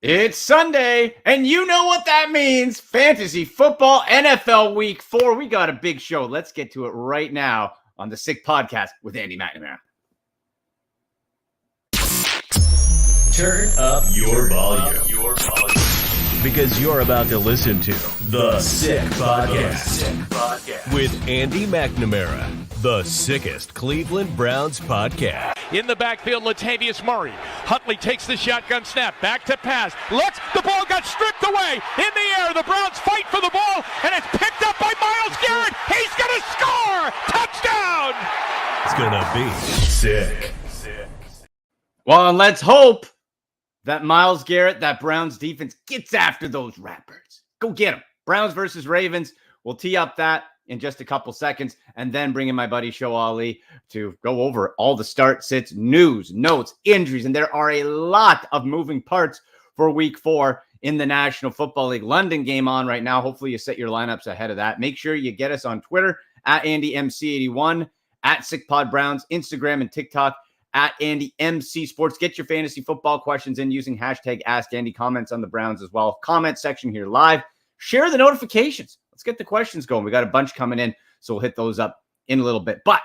It's Sunday, and you know what that means. Fantasy football, NFL Week 4. We got a big show. Let's get to it right now on the Sick Podcast with Andy McNamara. Turn up your volume. Because you're about to listen to The Sick Podcast with Andy McNamara, the sickest Cleveland Browns podcast. In the backfield, Latavius Murray. Huntley takes the shotgun snap. Back to pass. Looks. The ball got stripped away. In the air. The Browns fight for the ball. And it's picked up by Myles Garrett. He's going to score. Touchdown. It's going to be sick. Well, and let's hope that Myles Garrett, that Browns defense, gets after those Ratbirds. Go get them. Browns versus Ravens. We'll tee up that in just a couple seconds, and then bring in my buddy Shoaib Alli to go over all the start sits, news, notes, injuries, and there are a lot of moving parts for Week 4 in the National Football League. London game on right now. Hopefully you set your lineups ahead of that. Make sure you get us on Twitter at AndyMC81, at SickPodBrowns, Instagram and TikTok at AndyMC Sports. Get your fantasy football questions in using hashtag AskAndy. Comments on the Browns as well. Comment section here live. Share the notifications. Let's get the questions going. We got a bunch coming in, so we'll hit those up in a little bit. But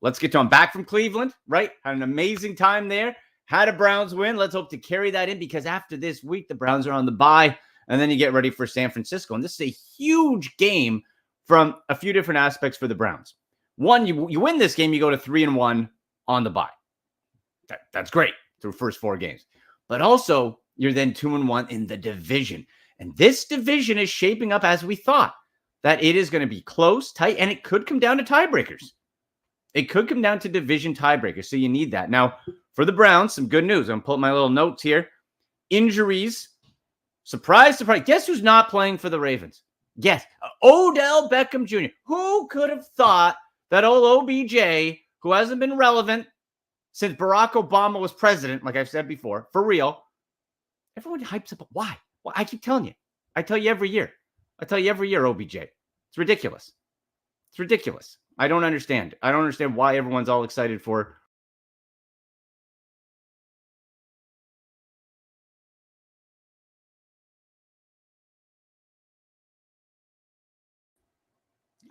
let's get to them. Back from Cleveland, right? Had an amazing time there. Had a Browns win. Let's hope to carry that in, because after this week, the Browns are on the bye, and then you get ready for San Francisco. And this is a huge game from a few different aspects for the Browns. One, you win this game, you go to 3-1 on the bye. That's great through first 4 games. But also, you're then 2-1 in the division. And this division is shaping up as we thought, that it is going to be close, tight, and it could come down to tiebreakers. It could come down to division tiebreakers, so you need that. Now, for the Browns, some good news. I'm pulling my little notes here. Injuries. Surprise, surprise. Guess who's not playing for the Ravens? Guess. Odell Beckham Jr. Who could have thought that old OBJ, who hasn't been relevant since Barack Obama was president, like I've said before, for real, everyone hypes up. Why? Well, I keep telling you. I tell you every year. OBJ. It's ridiculous. It's ridiculous. I don't understand. I don't understand why everyone's all excited for.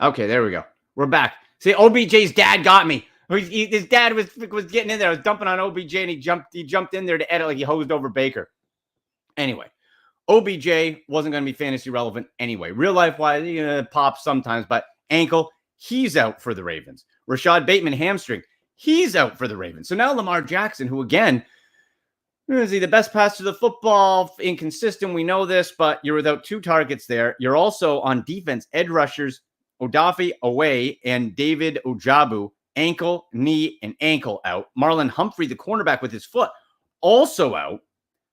Okay, there we go. We're back. See, OBJ's dad got me. His dad was getting in there. I was dumping on OBJ, and he jumped in there to edit like he hosed over Baker. Anyway. OBJ wasn't going to be fantasy relevant anyway. Real life wise, he's going to pop sometimes, but ankle, he's out for the Ravens. Rashad Bateman, hamstring, he's out for the Ravens. So now Lamar Jackson, who again, is he the best passer to the football? Inconsistent, we know this, but you're without 2 targets there. You're also on defense, edge rushers, Odafe Away and David Ojabu, ankle, knee, and ankle out. Marlon Humphrey, the cornerback with his foot, also out.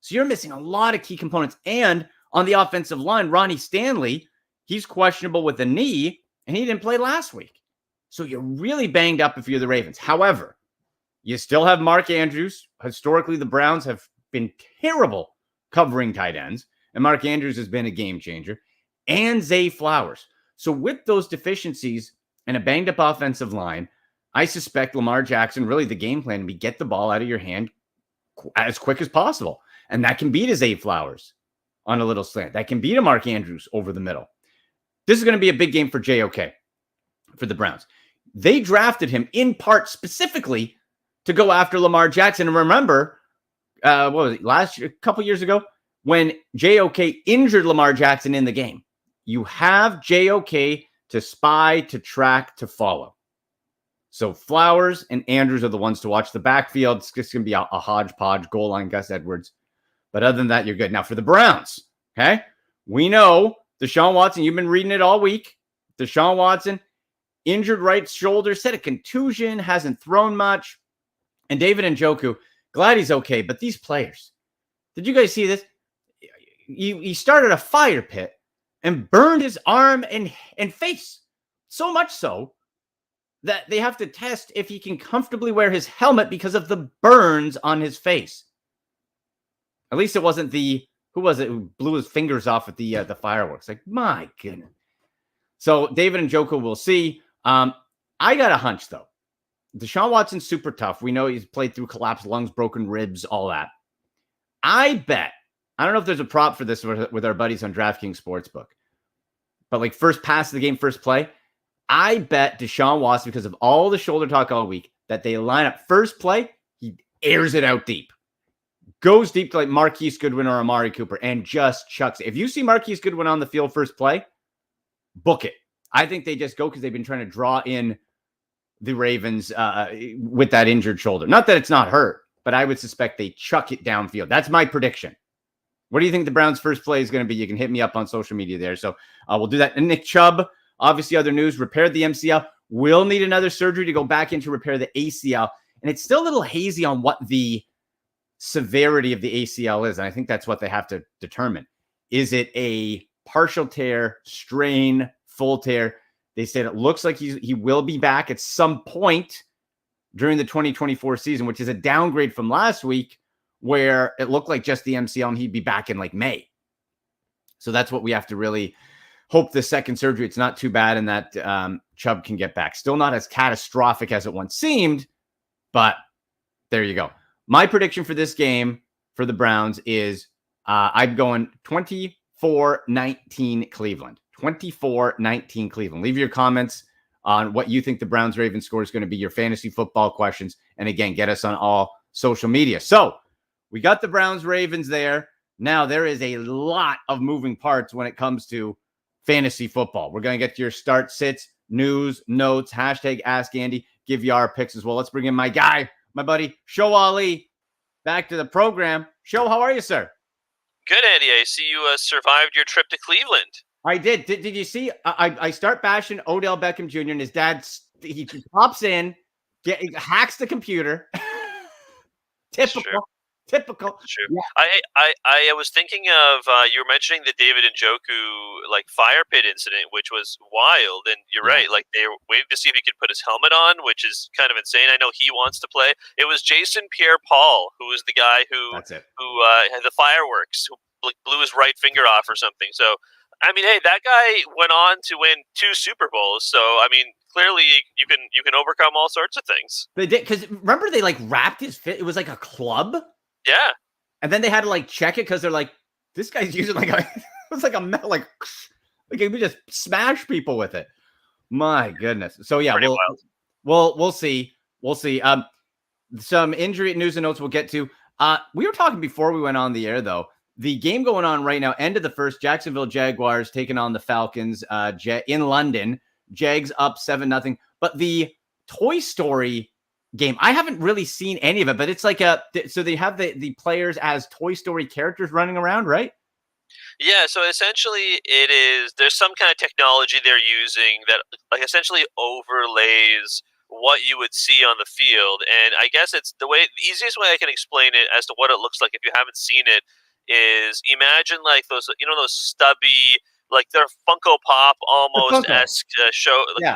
So you're missing a lot of key components. And on the offensive line, Ronnie Stanley, he's questionable with a knee, and he didn't play last week. So you're really banged up if you're the Ravens. However, you still have Mark Andrews. Historically, the Browns have been terrible covering tight ends, and Mark Andrews has been a game changer, and Zay Flowers. So with those deficiencies and a banged-up offensive line, I suspect Lamar Jackson, really the game plan, to be get the ball out of your hand as quick as possible. And that can beat a Zay Flowers on a little slant. That can beat a Mark Andrews over the middle. This is going to be a big game for JOK, for the Browns. They drafted him in part specifically to go after Lamar Jackson. And remember, what was it, last year, a couple years ago, when JOK injured Lamar Jackson in the game. You have JOK to spy, to track, to follow. So Flowers and Andrews are the ones to watch. The backfield, it's just going to be a hodgepodge, goal line, Gus Edwards. But other than that, you're good. Now, for the Browns, okay, we know Deshaun Watson, you've been reading it all week. Deshaun Watson, injured right shoulder, said a contusion, hasn't thrown much. And David Njoku, glad he's okay. But these players, did you guys see this? He started a fire pit and burned his arm and face. So much so that they have to test if he can comfortably wear his helmet because of the burns on his face. At least it wasn't who was it who blew his fingers off at the fireworks? Like, my goodness. So David Njoku, we'll see. I got a hunch, though. Deshaun Watson's super tough. We know he's played through collapsed lungs, broken ribs, all that. I bet I don't know if there's a prop for this with our buddies on DraftKings Sportsbook, but like first pass of the game, first play, I bet Deshaun Watson, because of all the shoulder talk all week, that they line up first play, he airs it out deep. Goes deep to like Marquise Goodwin or Amari Cooper and just chucks it. If you see Marquise Goodwin on the field first play, book it. I think they just go because they've been trying to draw in the Ravens with that injured shoulder. Not that it's not hurt, but I would suspect they chuck it downfield. That's my prediction. What do you think the Browns' first play is going to be? You can hit me up on social media there. So we'll do that. And Nick Chubb, obviously other news, repaired the MCL. Will need another surgery to go back in to repair the ACL. And it's still a little hazy on what the severity of the ACL is. And I think that's what they have to determine. Is it a partial tear, strain, full tear? They said it looks like he will be back at some point during the 2024 season, which is a downgrade from last week where it looked like just the MCL and he'd be back in like May. So that's what we have to really hope the second surgery. It's not too bad and that Chubb can get back. Still not as catastrophic as it once seemed, but there you go. My prediction for this game for the Browns is I'm going 24-19 Cleveland. 24-19 Cleveland. Leave your comments on what you think the Browns-Ravens score is going to be, your fantasy football questions, and again, get us on all social media. So we got the Browns-Ravens there. Now there is a lot of moving parts when it comes to fantasy football. We're going to get to your start sits, news, notes, hashtag Ask Andy, give you our picks as well. Let's bring in my guy, my buddy, Shoaib Alli, back to the program. Show, how are you, sir? Good, Andy. I see you survived your trip to Cleveland. I did. Did you see? I start bashing Odell Beckham Jr. and his dad. He pops in, hacks the computer. Typical. Sure. Typical. Sure. Yeah. I was thinking of you were mentioning the David Njoku fire pit incident, which was wild. And you're right. Like they were waiting to see if he could put his helmet on, which is kind of insane. I know he wants to play. It was Jason Pierre-Paul who was the guy who had the fireworks, who blew his right finger off or something. So. I mean, hey, that guy went on to win 2 Super Bowls. So, I mean, clearly you can overcome all sorts of things. They did, because remember they wrapped his fit. It was like a club. Yeah. And then they had to check it because they're like, this guy's using it was like a metal, he would just smash people with it. My goodness. So yeah, we'll see. We'll see. Some injury news and notes we'll get to. We were talking before we went on the air though. The game going on right now, end of the first, Jacksonville Jaguars taking on the Falcons in London. Jags up 7-0. But the Toy Story game, I haven't really seen any of it, but it's so they have the players as Toy Story characters running around, right? Yeah, so essentially there's some kind of technology they're using that essentially overlays what you would see on the field. And I guess it's the easiest way I can explain it as to what it looks like if you haven't seen it is imagine those stubby, they're Funko Pop almost-esque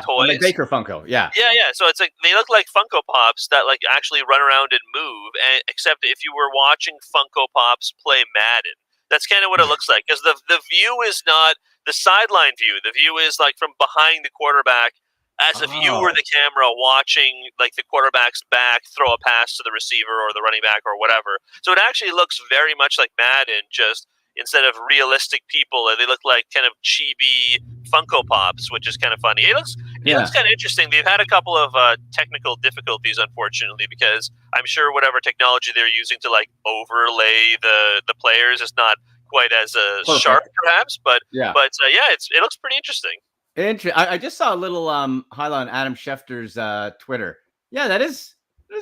toys. Like Baker Funko, yeah. Yeah. So it's they look like Funko Pops that actually run around and move, except if you were watching Funko Pops play Madden. That's kind of what it looks like, because the view is not the sideline view. The view is from behind the quarterback, as if you were the camera watching the quarterback's back throw a pass to the receiver or the running back or whatever. So it actually looks very much like Madden, just instead of realistic people, they look like kind of chibi Funko Pops, which is kind of funny. It looks kind of interesting. They've had a couple of technical difficulties, unfortunately, because I'm sure whatever technology they're using to overlay the players is not quite as sharp, perhaps. But it looks pretty interesting. I just saw a little highlight on Adam Schefter's Twitter. Yeah, that is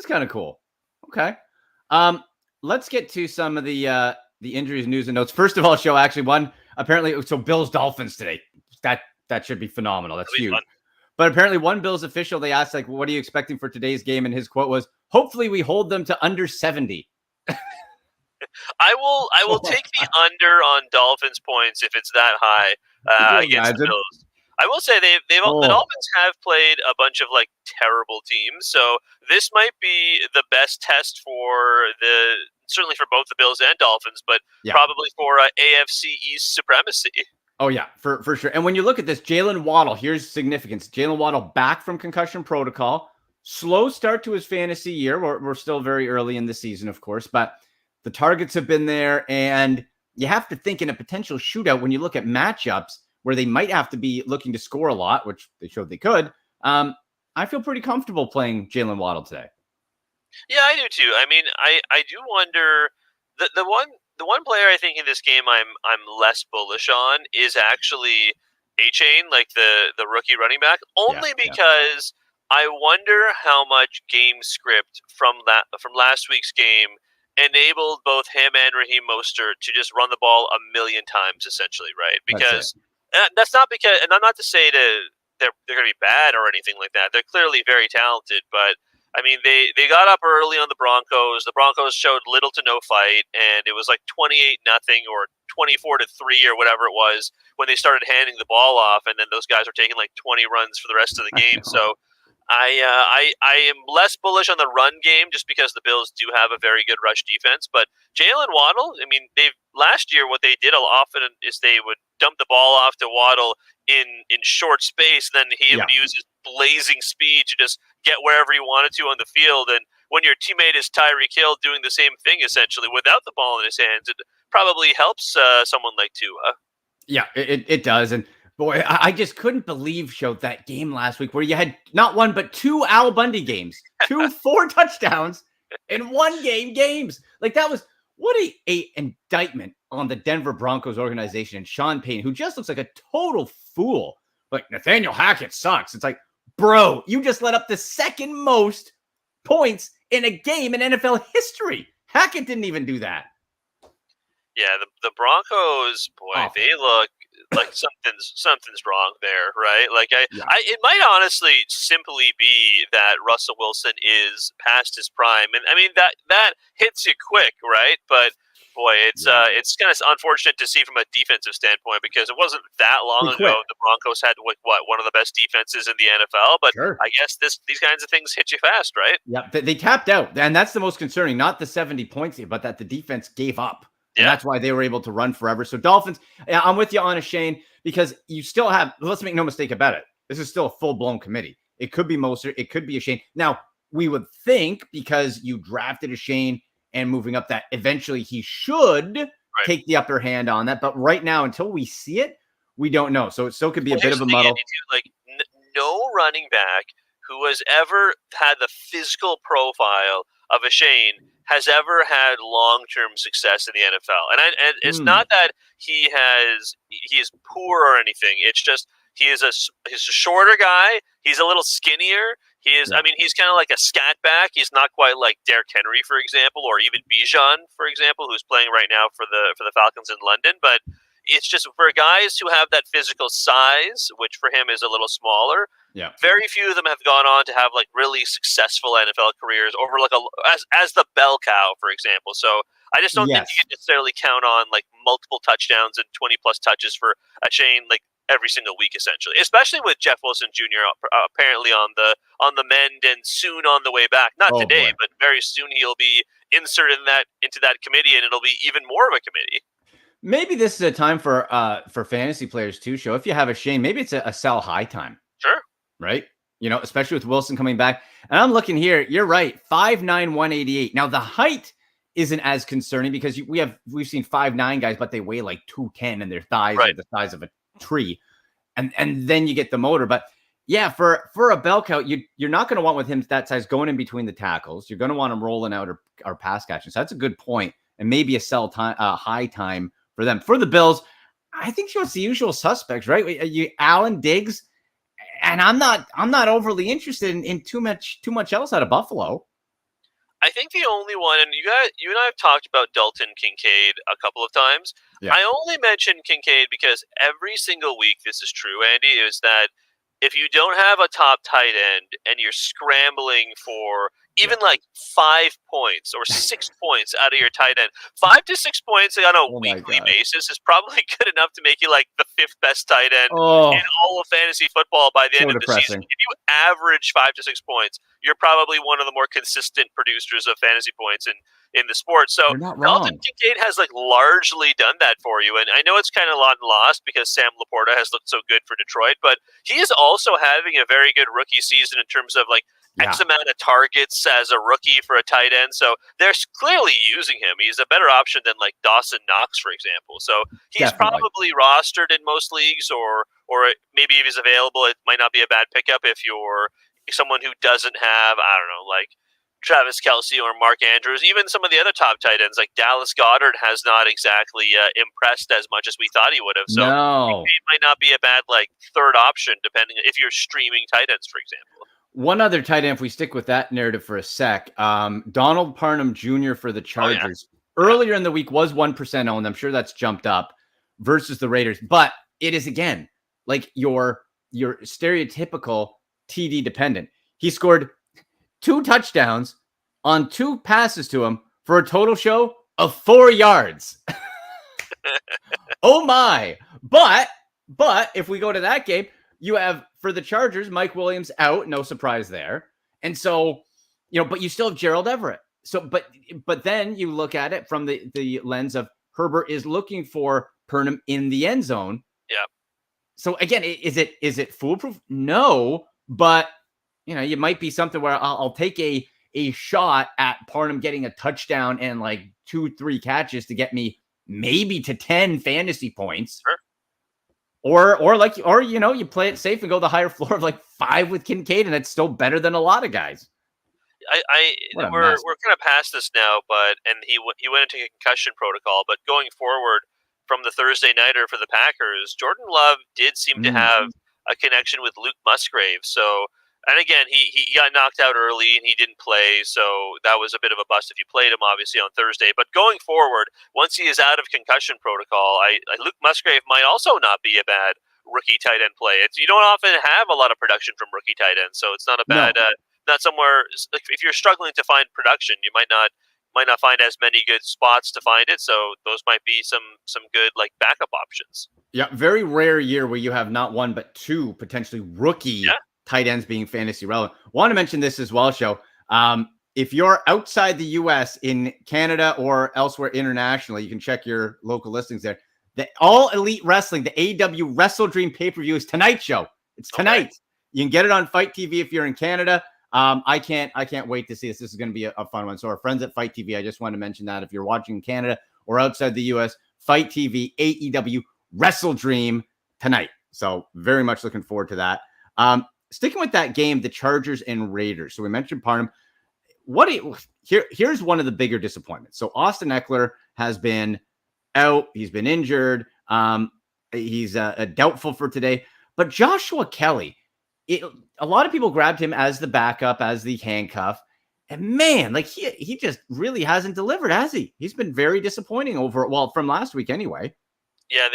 kind of cool. Okay. Let's get to some of the injuries, news, and notes. First of all, show actually one apparently. So Bills Dolphins today. That should be phenomenal. That's huge. Fun. But apparently one Bills official, they asked what are you expecting for today's game? And his quote was, "Hopefully we hold them to under 70." I will take the under on Dolphins points if it's that high against the Bills. I will say the Dolphins have played a bunch of terrible teams, so this might be the best test certainly for both the Bills and Dolphins, but probably for AFC East supremacy. Oh yeah, for sure. And when you look at this, Jalen Waddle, here's significance. Jalen Waddle back from concussion protocol, slow start to his fantasy year. We're still very early in the season, of course, but the targets have been there, and you have to think in a potential shootout when you look at matchups where they might have to be looking to score a lot, which they showed they could. I feel pretty comfortable playing Jalen Waddle today. Yeah, I do too. I mean, I do wonder the one player I think in this game I'm less bullish on is actually A-Chain, like the rookie running back, only because I wonder how much game script from last week's game enabled both him and Raheem Mostert to just run the ball a million times, essentially, right? Because that's not because, and I'm not to say they're going to be bad or anything like that. They're clearly very talented, but I mean, they got up early on the Broncos. The Broncos showed little to no fight, and it was like 28-0 or 24-3 or whatever it was when they started handing the ball off, and then those guys are taking like 20 runs for the rest of the game. So I am less bullish on the run game just because the Bills do have a very good rush defense. But Jalen Waddle, I mean, last year what they did often is they would dump the ball off to Waddle in short space, then he would use his blazing speed to just get wherever he wanted to on the field. And when your teammate is Tyreek Hill doing the same thing essentially without the ball in his hands, it probably helps someone like Tua. Yeah, it does. And boy, I just couldn't believe, Show, that game last week where you had not one but two Al Bundy games, 4 touchdowns in one games. Like that was what a indictment on the Denver Broncos organization and Sean Payton, who just looks like a total fool. Like Nathaniel Hackett sucks. It's like, bro, you just let up the second most points in a game in NFL history. Hackett didn't even do that. Yeah, the Broncos, boy, they look like something's wrong there, right? Like it might honestly simply be that Russell Wilson is past his prime, and I mean that hits you quick, right? But boy, it's kind of unfortunate to see from a defensive standpoint because it wasn't that long ago the Broncos had one of the best defenses in the NFL. But I guess these kinds of things hit you fast, right? Yeah, they tapped out, and that's the most concerning. Not the 70 points, but that the defense gave up. And that's why they were able to run forever. So Dolphins, I'm with you on a Shane, because you still have, let's make no mistake about it, this is still a full-blown committee. It could be Mostert, it could be a Shane. Now, we would think because you drafted a Shane and moving up that eventually he should take the upper hand on that. But right now, until we see it, we don't know. So it still could be a bit of a muddle. Like no running back who has ever had the physical profile of a Shane has ever had long-term success in the NFL. And it's not that he is poor or anything. It's just he's a shorter guy. He's a little skinnier. He is. I mean, he's kind of like a scat back. He's not quite like Derrick Henry, for example, or even Bijan, for example, who's playing right now for the Falcons in London. But it's just for guys who have that physical size, which for him is a little smaller. Yeah, very few of them have gone on to have like really successful NFL careers over like as the bell cow, for example. So I just don't think you can necessarily count on like multiple touchdowns and 20+ touches for a Shane like every single week, essentially. Especially with Jeff Wilson Jr. Apparently on the mend and soon on the way back. Not today, but very soon he'll be inserted into that committee, and it'll be even more of a committee. Maybe this is a time for fantasy players too, Show. If you have a Shane, maybe it's a sell high time. Sure. Right? You know, especially with Wilson coming back. And I'm looking here. You're right. 5'9", 188. Now, the height isn't as concerning because we've seen 5'9" guys, but they weigh like 210 and their thighs are the size of a tree. And then you get the motor. But yeah, for a bell cow, you're not going to want with him that size going in between the tackles. You're going to want him rolling out or pass catching. So that's a good point. And maybe a sell time, high time for them. For the Bills, I think it's the usual suspects, right? Allen, Diggs. And I'm not overly interested in too much else out of Buffalo. I think the only one, and you and I have talked about Dalton Kincaid a couple of times. Yeah. I only mention Kincaid because every single week this is true, Andy, is that if you don't have a top tight end and you're scrambling for even like 5 points or 6 points out of your tight end, 5 to 6 points on a weekly basis is probably good enough to make you like the 5th best tight end in all of fantasy football by the end of the season. If you average 5 to 6 points, you're probably one of the more consistent producers of fantasy points in the sport. So Dalton Kincaid has like largely done that for you. And I know it's kind of lost because Sam Laporta has looked so good for Detroit, but he is also having a very good rookie season in terms of like X amount of targets as a rookie for a tight end. So they're clearly using him. He's a better option than like Dawson Knox, for example. So he's probably rostered in most leagues, or maybe if he's available, it might not be a bad pickup if you're someone who doesn't have, I don't know, like Travis Kelce or Mark Andrews. Even some of the other top tight ends, like Dallas Goedert, has not exactly impressed as much as we thought he would have. So he might not be a bad like third option, depending if you're streaming tight ends, for example. One other tight end, if we stick with that narrative for a sec, Donald Parham Jr. for the Chargers. Earlier in the week was 1% owned. I'm sure that's jumped up versus the Raiders. But it is, again, like your stereotypical TD dependent. He scored 2 touchdowns on 2 passes to him for a total show of 4 yards. Oh, my. But if we go to that game, you have, for the Chargers, Mike Williams out. No surprise there. And so, but you still have Gerald Everett. So, but then you look at it from the lens of Herbert is looking for Purnam in the end zone. Yeah. So again, is it foolproof? No, but you might be something where I'll take a shot at Parham getting a touchdown and like 2-3 catches to get me maybe to 10 fantasy points. Sure. Or you play it safe and go the higher floor of like 5 with Kincaid, and it's still better than a lot of guys. We're kind of past this now, and he went into concussion protocol. But going forward from the Thursday nighter for the Packers, Jordan Love did seem to have a connection with Luke Musgrave. So, and again, he got knocked out early and he didn't play, so that was a bit of a bust if you played him, obviously, on Thursday. But going forward, once he is out of concussion protocol, Luke Musgrave might also not be a bad rookie tight end play. You don't often have a lot of production from rookie tight ends, so it's not a bad. Not somewhere. If you're struggling to find production, you might not find as many good spots to find it. So those might be some good like backup options. Yeah, very rare year where you have not 1 but 2 potentially rookie tight ends being fantasy relevant. Want to mention this as well, Show. If you're outside the U.S. in Canada or elsewhere internationally, you can check your local listings there. The All Elite Wrestling, the AEW Wrestle Dream pay-per-view is tonight's show. It's tonight. Okay. You can get it on Fight TV if you're in Canada. I can't wait to see this. This is going to be a fun one. So our friends at Fight TV, I just want to mention that if you're watching in Canada or outside the U.S., Fight TV, AEW Wrestle Dream tonight. So very much looking forward to that. Sticking with that game, the Chargers and Raiders. So we mentioned Parham. Here's one of the bigger disappointments. So Austin Eckler has been out. He's been injured. He's doubtful for today. But Joshua Kelly, a lot of people grabbed him as the backup, as the handcuff. And man, like he just really hasn't delivered, has he? He's been very disappointing from last week anyway. Yeah,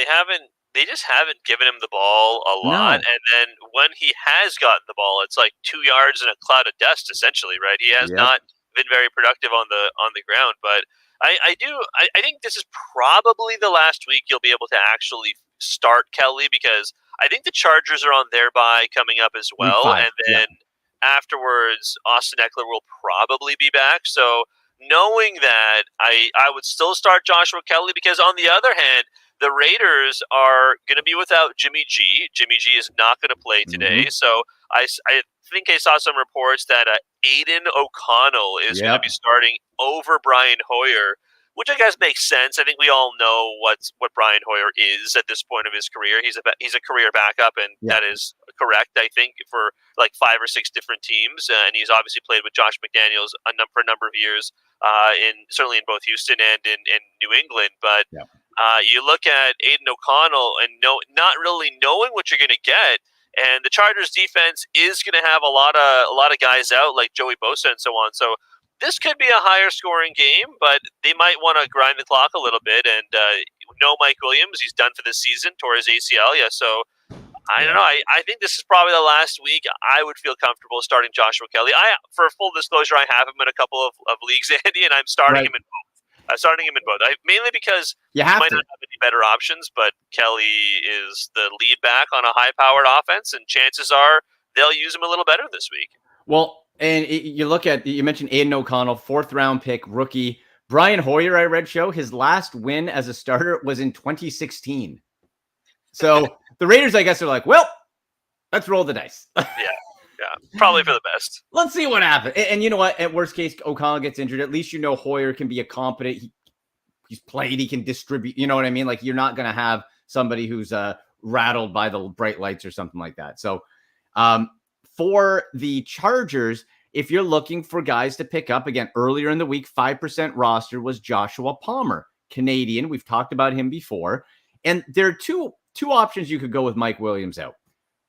they just haven't given him the ball a lot. No. And then when he has gotten the ball, it's like 2 yards in a cloud of dust, essentially, right? He has not been very productive on the ground. But I think this is probably the last week you'll be able to actually start Kelly, because I think the Chargers are on their bye coming up as well. And then afterwards, Austin Eckler will probably be back. So knowing that, I would still start Joshua Kelly, because on the other hand, the Raiders are going to be without Jimmy G. Jimmy G is not going to play today. So I think I saw some reports that Aiden O'Connell is going to be starting over Brian Hoyer, which I guess makes sense. I think we all know what Brian Hoyer is at this point of his career. He's a career backup, and that is correct, I think, for like 5 or 6 different teams. And he's obviously played with Josh McDaniels for a number of years, certainly in both Houston and in New England. But you look at Aiden O'Connell and not really knowing what you're going to get. And the Chargers defense is going to have a lot of guys out, like Joey Bosa and so on. So this could be a higher scoring game, but they might want to grind the clock a little bit. And no Mike Williams, he's done for the season, tore his ACL. Yeah, so I don't know. I think this is probably the last week I would feel comfortable starting Joshua Kelly. For full disclosure, I have him in a couple of leagues, Andy, and I'm starting him in both. Mainly because you might not have any better options, but Kelly is the lead back on a high-powered offense, and chances are they'll use him a little better this week. Well, and you mentioned Aiden O'Connell, 4th-round pick, rookie. Brian Hoyer, I read, Show, his last win as a starter was in 2016. So the Raiders, I guess, are like, well, let's roll the dice. Yeah, probably for the best. Let's see what happens. And you know what? At worst case, O'Connell gets injured. At least Hoyer can be a competent. He's played. He can distribute. You know what I mean? Like, you're not going to have somebody who's rattled by the bright lights or something like that. So for the Chargers, if you're looking for guys to pick up, again, earlier in the week, 5% roster was Joshua Palmer, Canadian. We've talked about him before. And there are two options you could go with Mike Williams out.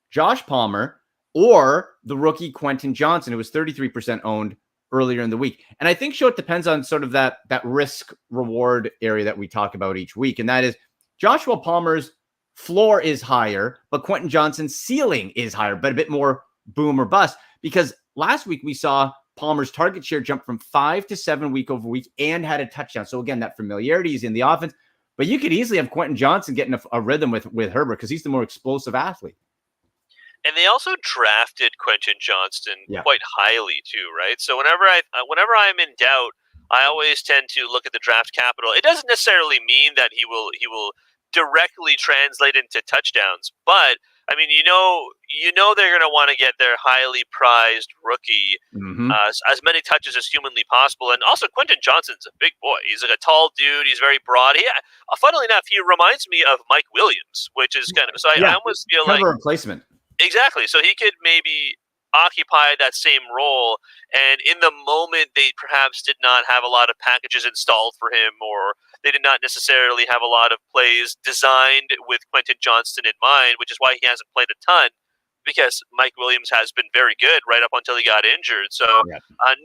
Josh Palmer or the rookie Quentin Johnson, who was 33% owned earlier in the week. And I think, it depends on sort of that risk reward area that we talk about each week. And that is Joshua Palmer's floor is higher, but Quentin Johnson's ceiling is higher, but a bit more boom or bust. Because last week we saw Palmer's target share jump from 5 to 7 week over week and had a touchdown. So again, that familiarity is in the offense. But you could easily have Quentin Johnson getting a rhythm with Herbert because he's the more explosive athlete. And they also drafted Quentin Johnston quite highly too, right? So whenever I'm in doubt, I always tend to look at the draft capital. It doesn't necessarily mean that he will directly translate into touchdowns, but I mean, they're going to want to get their highly prized rookie as many touches as humanly possible. And also, Quentin Johnson's a big boy. He's like a tall dude. He's very broad. Funnily enough, he reminds me of Mike Williams, which is kind of so. I almost feel kind like of a replacement. Exactly. So he could maybe occupy that same role. And in the moment, they perhaps did not have a lot of packages installed for him, or they did not necessarily have a lot of plays designed with Quentin Johnston in mind, which is why he hasn't played a ton, because Mike Williams has been very good right up until he got injured. So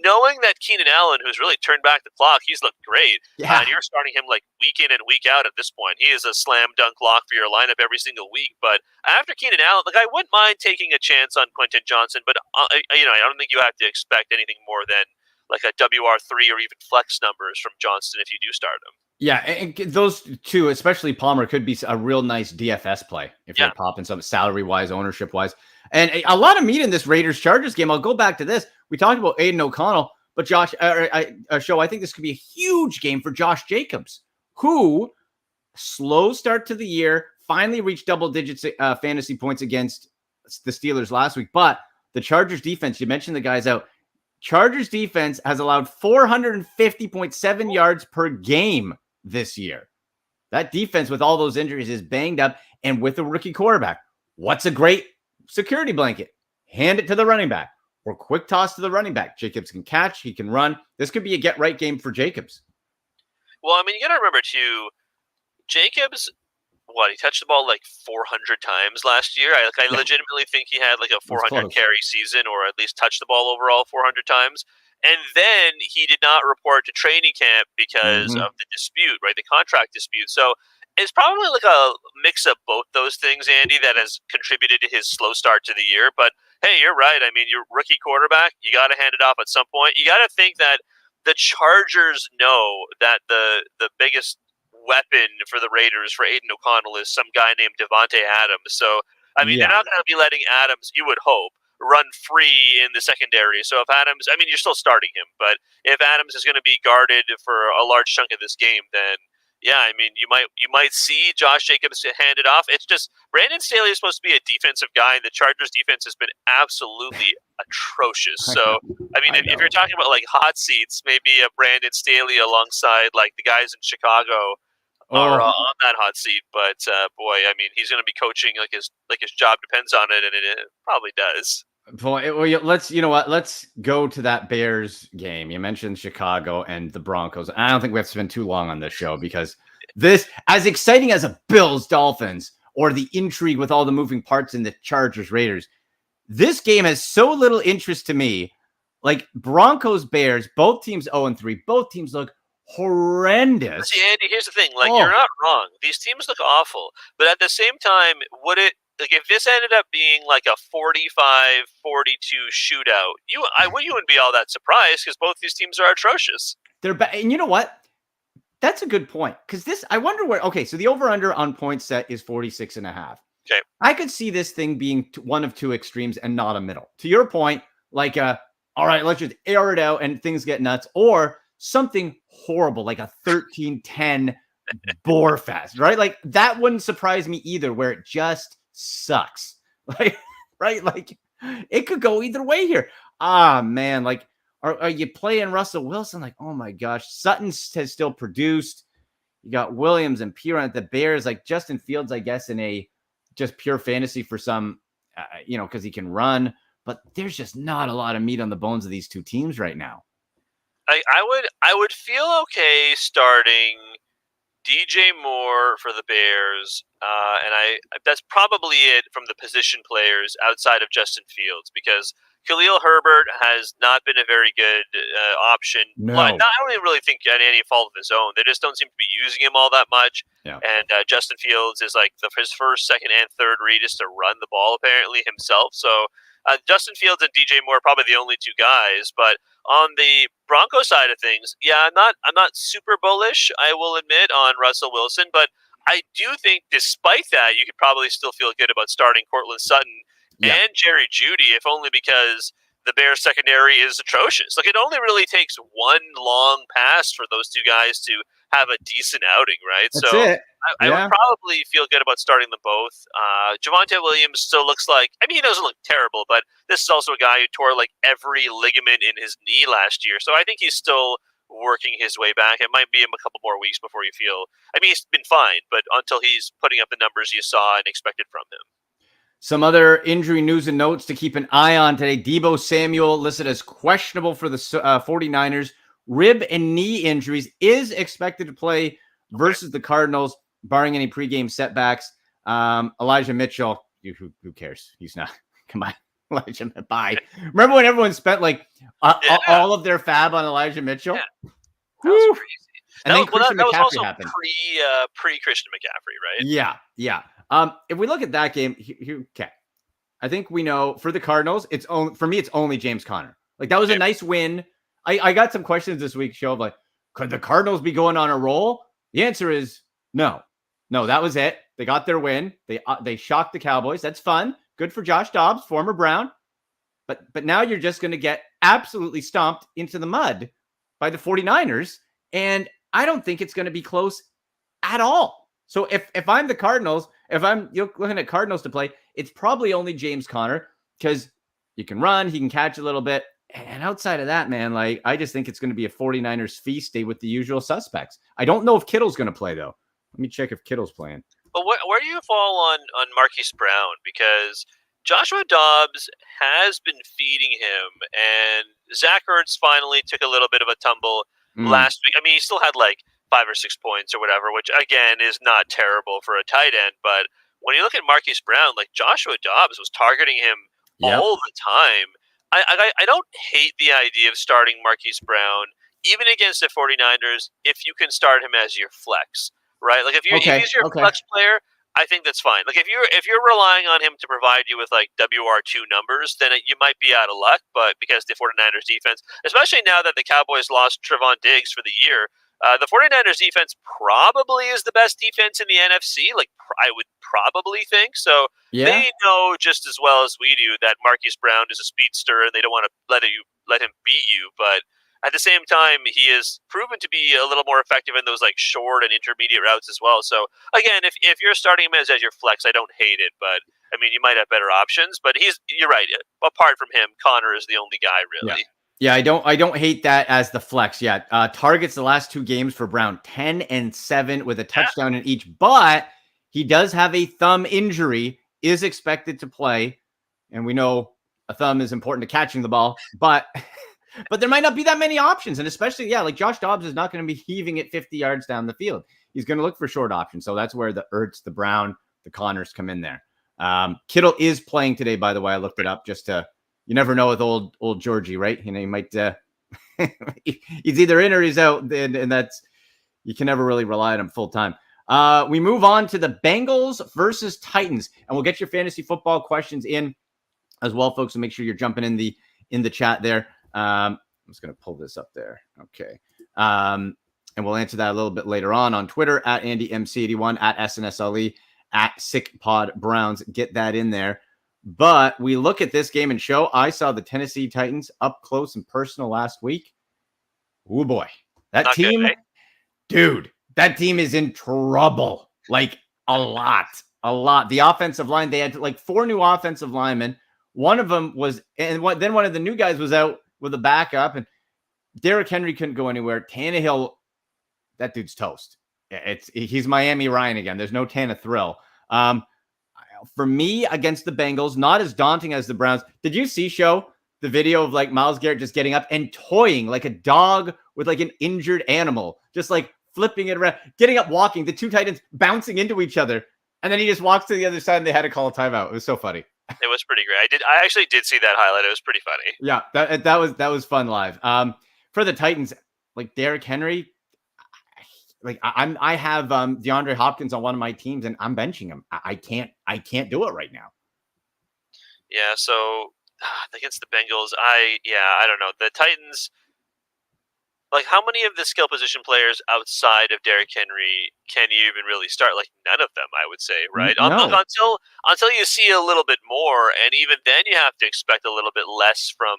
knowing that Keenan Allen, who's really turned back the clock, he's looked great. And you're starting him like week in and week out at this point. He is a slam dunk lock for your lineup every single week. But after Keenan Allen, I wouldn't mind taking a chance on Quentin Johnson, but I don't think you have to expect anything more than like a WR3 or even flex numbers from Johnston if you do start him. Yeah, and those two, especially Palmer, could be a real nice DFS play if you're popping some salary-wise, ownership-wise. And a lot of meat in this Raiders-Chargers game. I'll go back to this. We talked about Aiden O'Connell, but Josh, I think this could be a huge game for Josh Jacobs, who, slow start to the year, finally reached double digits fantasy points against the Steelers last week. But the Chargers defense, you mentioned the guys out. Chargers defense has allowed 450.7 yards per game this year. That defense with all those injuries is banged up, and with a rookie quarterback, what's a great security blanket? Hand it to the running back or quick toss to the running back. Jacobs can catch, he can run. This could be a get right game for Jacobs. Well, I mean, you got to remember too, Jacobs, he touched the ball like 400 times last year. I legitimately think he had like a 400 carry season, or at least touched the ball overall 400 times. And then he did not report to training camp because of the dispute, right? The contract dispute. So it's probably like a mix of both those things, Andy, that has contributed to his slow start to the year. But hey, you're right. I mean, you're rookie quarterback. You got to hand it off at some point. You got to think that the Chargers know that the biggest weapon for the Raiders, for Aiden O'Connell, is some guy named Devontae Adams. So, I mean, they're not going to be letting Adams, you would hope, run free in the secondary. So if Adams, I mean, you're still starting him, but if Adams is going to be guarded for a large chunk of this game, then I mean, you might see Josh Jacobs hand it off. It's just Brandon Staley is supposed to be a defensive guy, and the Chargers defense has been absolutely atrocious. So, I mean, if you're talking about like hot seats, maybe a Brandon Staley alongside like the guys in Chicago are on that hot seat. But boy, I mean, he's going to be coaching like his job depends on it, and it probably does. Boy, let's go to that Bears game. You mentioned Chicago and the Broncos. I don't think we have to spend too long on this show, because this, as exciting as a Bills Dolphins or the intrigue with all the moving parts in the Chargers Raiders, this game has so little interest to me. Like Broncos Bears, both teams 0-3. Both teams look horrendous. See, Andy, here's the thing. Like, you're not wrong. These teams look awful, but at the same time, if this ended up being like a 45-42 shootout, you wouldn't be all that surprised, because both these teams are atrocious. They're bad. And you know what? That's a good point, because I wonder where. Okay, so the over/under on points set is 46.5. Okay, I could see this thing being one of two extremes and not a middle. To your point, like all right, let's just air it out and things get nuts, or something horrible like a 13-10 bore fest, right? Like that wouldn't surprise me either, where it just sucks. Like, right? Like It could go either way here. Ah, man. Like, are you playing Russell Wilson? Like, oh my gosh. Sutton has still produced. You got Williams and Piron at the Bears. Like Justin Fields, I guess, in a just pure fantasy for some, because he can run. But there's just not a lot of meat on the bones of these two teams right now. I would feel okay starting DJ Moore for the Bears, and that's probably it from the position players outside of Justin Fields, because Khalil Herbert has not been a very good option. No. I don't even really think at any fault of his own. They just don't seem to be using him all that much. Yeah. And Justin Fields is like his first, second, and third read is to run the ball apparently himself. So Justin Fields and DJ Moore are probably the only two guys. But on the Broncos side of things, yeah, I'm not super bullish, I will admit, on Russell Wilson, but I do think despite that, you could probably still feel good about starting Courtland Sutton and Jerry Jeudy, if only because the Bears secondary is atrocious. Like, it only really takes one long pass for those two guys to have a decent outing, right? That's it. I would probably feel good about starting them both. Javonte Williams still looks like, he doesn't look terrible, but this is also a guy who tore like every ligament in his knee last year. So I think he's still working his way back. It might be him a couple more weeks before you feel, he's been fine, but until he's putting up the numbers you saw and expected from him. Some other injury news and notes to keep an eye on today. Deebo Samuel listed as questionable for the 49ers. Rib and knee injuries, is expected to play versus the Cardinals, barring any pregame setbacks. Elijah Mitchell, who cares? He's not. Come on, Elijah, bye. Remember when everyone spent like all of their fab on Elijah Mitchell? Yeah. That was crazy. And then Christian that was McCaffrey also happened. Pre Christian McCaffrey, right? Yeah. If we look at that game, okay, I think we know for the Cardinals, it's only James Conner. Like, that was a nice win. I got some questions this week, show of like, could the Cardinals be going on a roll? The answer is no. That was it. They got their win. They shocked the Cowboys. That's fun. Good for Josh Dobbs, former Brown. But now you're just going to get absolutely stomped into the mud by the 49ers. And I don't think it's going to be close at all. So if I'm the Cardinals, if I'm looking at Cardinals to play, it's probably only James Conner, because you can run, he can catch a little bit. And outside of that, man, like, I just think it's going to be a 49ers feast day with the usual suspects. I don't know if Kittle's going to play, though. Let me check if Kittle's playing. But where do you fall on Marquise Brown? Because Joshua Dobbs has been feeding him, and Zach Ertz finally took a little bit of a tumble last week. He still had like 5 or 6 points or whatever, which again is not terrible for a tight end. But when you look at Marquise Brown, like, Joshua Dobbs was targeting him all the time. I don't hate the idea of starting Marquise Brown, even against the 49ers, if you can start him as your flex, right? Like, if he's your flex player, I think that's fine. Like, if you're relying on him to provide you with like WR2 numbers, then you might be out of luck. But because the 49ers defense, especially now that the Cowboys lost Trevon Diggs for the year, the 49ers defense probably is the best defense in the NFC. Like, I would probably think so. They know just as well as we do that Marquise Brown is a speedster, and they don't want to let him beat you. But at the same time, he is proven to be a little more effective in those like short and intermediate routes as well. So again, if you're starting him as your flex, I don't hate it, but you might have better options. But you're right. Apart from him, Connor is the only guy really. Yeah, I don't hate that as the flex yet. Targets the last 2 games for Brown, 10 and 7 with a touchdown in each, but he does have a thumb injury, is expected to play. And we know a thumb is important to catching the ball, but there might not be that many options. And especially, like Josh Dobbs is not going to be heaving it 50 yards down the field. He's going to look for short options. So that's where the Ertz, the Brown, the Connors come in there. Kittle is playing today, by the way. I looked it up just to, you never know with old Georgie, right? He might, he's either in or he's out. And that's, you can never really rely on him full time. We move on to the Bengals versus Titans, and we'll get your fantasy football questions in as well, folks. So make sure you're jumping in the chat there. I'm just going to pull this up there. Okay. And we'll answer that a little bit later on Twitter at AndyMC81, at SNSLE, at SickPodBrowns. Get that in there. But we look at this game and show. I saw the Tennessee Titans up close and personal last week. Oh boy, that Not team, good, eh? dude, that team is in trouble. Like a lot. The offensive line, they had like 4 new offensive linemen, One of them was, then one of the new guys was out with a backup, and Derrick Henry couldn't go anywhere. Tannehill, that dude's toast. He's Miami Ryan again. There's no Tana thrill. For me, against the Bengals, not as daunting as the Browns. Did you see the video of like Myles Garrett just getting up and toying like a dog with like an injured animal, just like flipping it around, getting up, walking, the two Titans bouncing into each other, and then he just walks to the other side and they had to call a timeout. It was so funny. It was pretty great. I actually did see that highlight. It was pretty funny. Yeah, that was fun live. For the Titans, like Derrick Henry, like I have DeAndre Hopkins on one of my teams, and I'm benching him. I can't do it right now. Yeah. So against the Bengals, I don't know. The Titans, like, how many of the skill position players outside of Derrick Henry can you even really start? Like, none of them, I would say, right? No. Until you see a little bit more, and even then you have to expect a little bit less from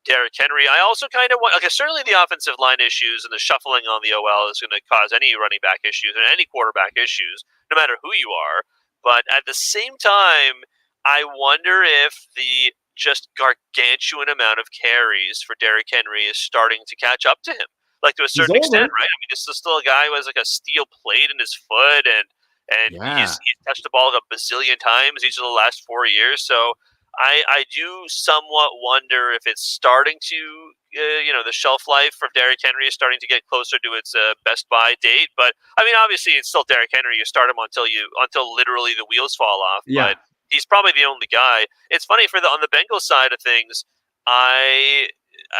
Derrick Henry. I also kind of want, like, certainly the offensive line issues and the shuffling on the OL is going to cause any running back issues and any quarterback issues, no matter who you are. But at the same time, I wonder if the just gargantuan amount of carries for Derrick Henry is starting to catch up to him, like to a certain extent, right? I mean, this is still a guy who has like a steel plate in his foot, and he's touched the ball a bazillion times each of the last 4 years. So I do somewhat wonder if it's starting to, the shelf life for Derrick Henry is starting to get closer to its best buy date. But I mean, obviously, it's still Derrick Henry. You start him until literally the wheels fall off. Yeah. But he's probably the only guy. It's funny on the Bengals side of things. I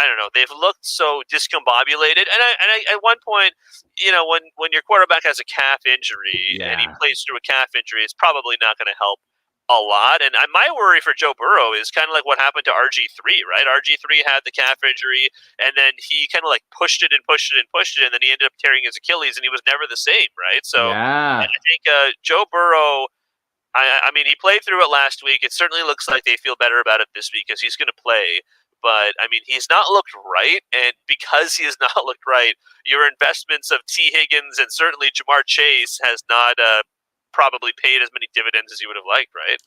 don't know. They've looked so discombobulated, and I at one point, when your quarterback has a calf injury and he plays through a calf injury, it's probably not going to help a lot. And my worry for Joe Burrow is kind of like what happened to RG3, right? RG3 had the calf injury, and then he kind of like pushed it, and then he ended up tearing his Achilles, and he was never the same, right? So I think Joe Burrow. I mean, he played through it last week. It certainly looks like they feel better about it this week because he's going to play. But, I mean, he's not looked right. And because he has not looked right, your investments of T. Higgins and certainly Jamar Chase has not probably paid as many dividends as you would have liked, right?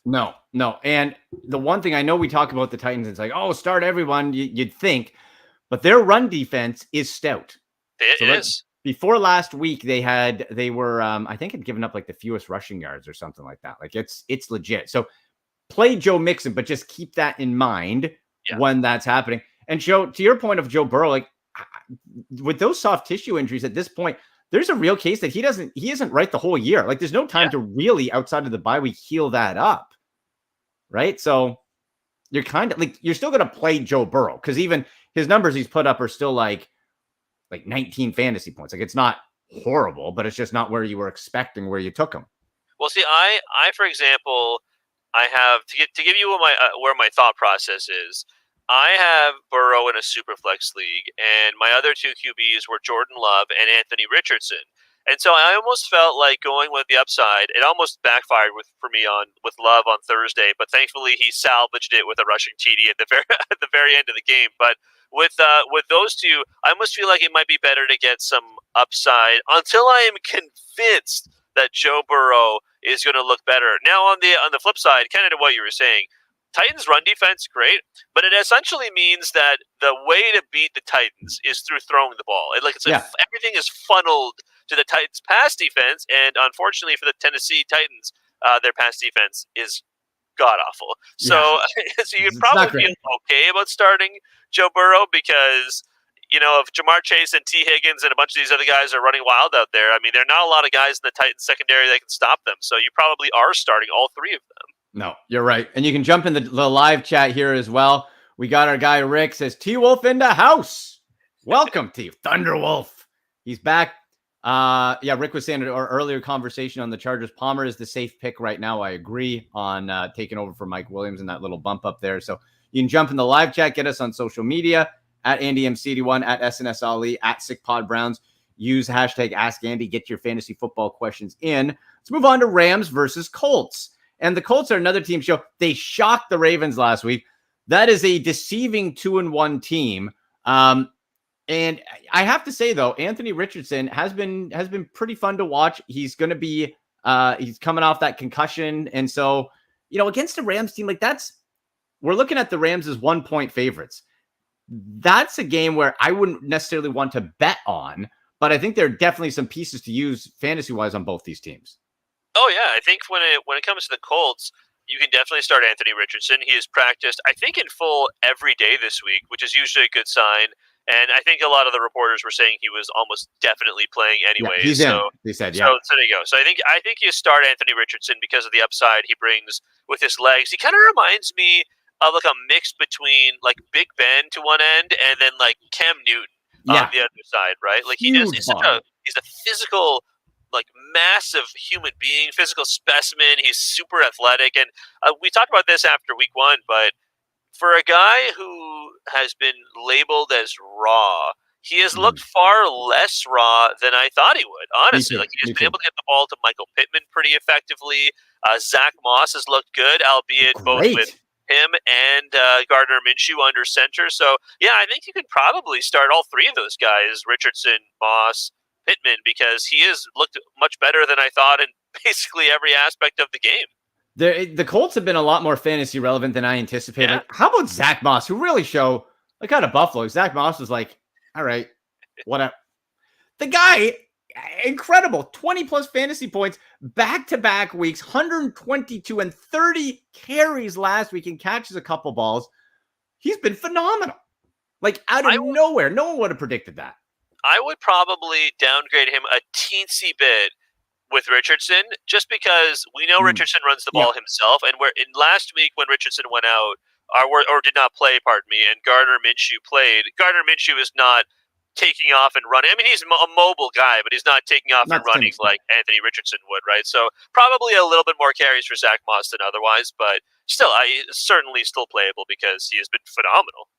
No. And the one thing I know we talk about the Titans, it's like, oh, start everyone, you'd think. But their run defense is stout. It is. Before last week, they were I think had given up like the fewest rushing yards or something like that. Like it's legit. So play Joe Mixon, but just keep that in mind when that's happening. And Joe, to your point of Joe Burrow, like with those soft tissue injuries at this point, there's a real case that he isn't right the whole year. Like there's no time to really, outside of the bye week, heal that up. Right. So you're kind of like, you're still going to play Joe Burrow because even his numbers he's put up are still like 19 fantasy points. Like it's not horrible, but it's just not where you were expecting where you took him. Well, see, I for example, I have to give you where my thought process is. I have Burrow in a Superflex league, and my other two QBs were Jordan Love and Anthony Richardson. And so I almost felt like going with the upside. It almost backfired for me with Love on Thursday, but thankfully he salvaged it with a rushing TD at the very end of the game. But with those two, I almost feel like it might be better to get some upside until I am convinced that Joe Burrow is going to look better. Now on the flip side, kind of to what you were saying, Titans run defense, great, but it essentially means that the way to beat the Titans is through throwing the ball. Everything is funneled to the Titans pass defense, and unfortunately for the Tennessee Titans, their pass defense is god awful. So, so you'd probably feel okay about starting Joe Burrow because, if Jamar Chase and T. Higgins and a bunch of these other guys are running wild out there, I mean, there are not a lot of guys in the Titans secondary that can stop them. So you probably are starting all three of them. No, you're right. And you can jump in the live chat here as well. We got our guy Rick says, T-Wolf in the house. Welcome to Thunderwolf. He's back. Rick was saying our earlier conversation on the Chargers. Palmer is the safe pick right now. I agree on taking over for Mike Williams and that little bump up there. So you can jump in the live chat, get us on social media at AndyMCD1, at SNS Ali, at SickPodBrowns. Use hashtag AskAndy. Get your fantasy football questions in. Let's move on to Rams versus Colts. And the Colts are another team show. They shocked the Ravens last week. That is a deceiving 2-1 team. And I have to say, though, Anthony Richardson has been pretty fun to watch. He's going to be he's coming off that concussion. And so, against the Rams team, like that's we're looking at the Rams as 1-point favorites. That's a game where I wouldn't necessarily want to bet on, but I think there are definitely some pieces to use fantasy-wise on both these teams. Oh yeah, I think when it comes to the Colts, you can definitely start Anthony Richardson. He has practiced, I think, in full every day this week, which is usually a good sign. And I think a lot of the reporters were saying he was almost definitely playing anyway. Yeah, he's in. They said, yeah. So there you go. So I think you start Anthony Richardson because of the upside he brings with his legs. He kind of reminds me of like a mix between like Big Ben to one end and then like Cam Newton on the other side, right? Like he's a physical, like massive human being, physical specimen. He's super athletic, and we talked about this after week 1, but for a guy who has been labeled as raw, he has looked far less raw than I thought he would, honestly. Like, he's been able to get the ball to Michael Pittman pretty effectively. Zach Moss has looked good, albeit both with him and Gardner Minshew under center. So, yeah, I think you could probably start all three of those guys, Richardson, Moss, Pittman, because he has looked much better than I thought in basically every aspect of the game. The Colts have been a lot more fantasy relevant than I anticipated. Yeah. How about Zach Moss, who really show like out of Buffalo? Zach Moss was like, all right, whatever. The guy, incredible, 20 plus fantasy points, back-to-back weeks, 122 and 30 carries last week and catches a couple balls. He's been phenomenal. Like out of nowhere. No one would have predicted that. I would probably downgrade him a teensy bit with Richardson, just because we know Richardson runs the ball himself, and we're in last week when Richardson went out, or did not play, pardon me, and Gardner Minshew played. Gardner Minshew is not taking off and running. I mean, he's a mobile guy, but he's not taking off and running like Anthony Richardson would, right? So probably a little bit more carries for Zach Moss than otherwise, but still, certainly still playable because he has been phenomenal.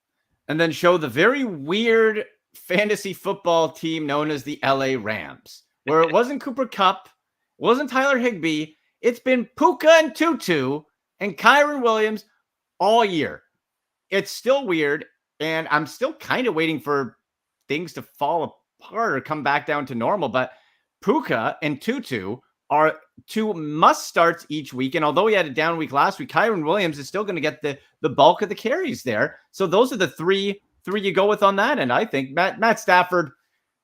And then show the very weird fantasy football team known as the LA Rams, where it wasn't Cooper Kupp, it wasn't Tyler Higbee. It's been Puka and Tutu and Kyren Williams all year. It's still weird, and I'm still kind of waiting for things to fall apart or come back down to normal. But Puka and Tutu are two must starts each week. And although he had a down week last week, Kyren Williams is still going to get the bulk of the carries there. So those are the three you go with on that. And I think Matt Stafford,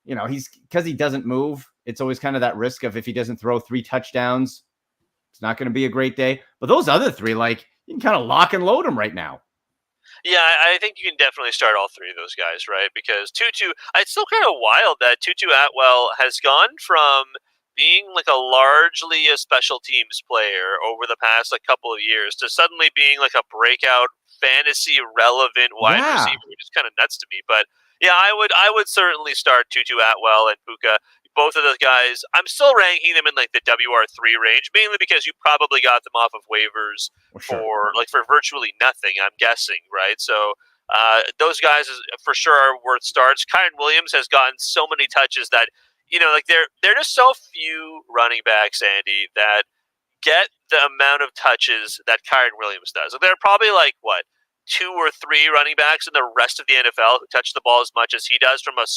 you know, he's because he doesn't move. It's always kind of that risk of if he doesn't throw 3 touchdowns, it's not going to be a great day. But those other three, like, you can kind of lock and load them right now. Yeah, I think you can definitely start all three of those guys, right? Because Tutu, it's still kind of wild that Tutu Atwell has gone from being like a largely a special teams player over the past couple of years to suddenly being like a breakout fantasy relevant wide receiver, which is kind of nuts to me. But yeah, I would certainly start Tutu Atwell and Puka. Both of those guys, I'm still ranking them in like the WR3 range, mainly because you probably got them off of waivers for virtually nothing, I'm guessing, right? So those guys for sure are worth starts. Kyren Williams has gotten so many touches that, you know, like there are just so few running backs, Andy, that get the amount of touches that Kyren Williams does. Like, there are probably 2 or 3 running backs in the rest of the NFL who touch the ball as much as he does from a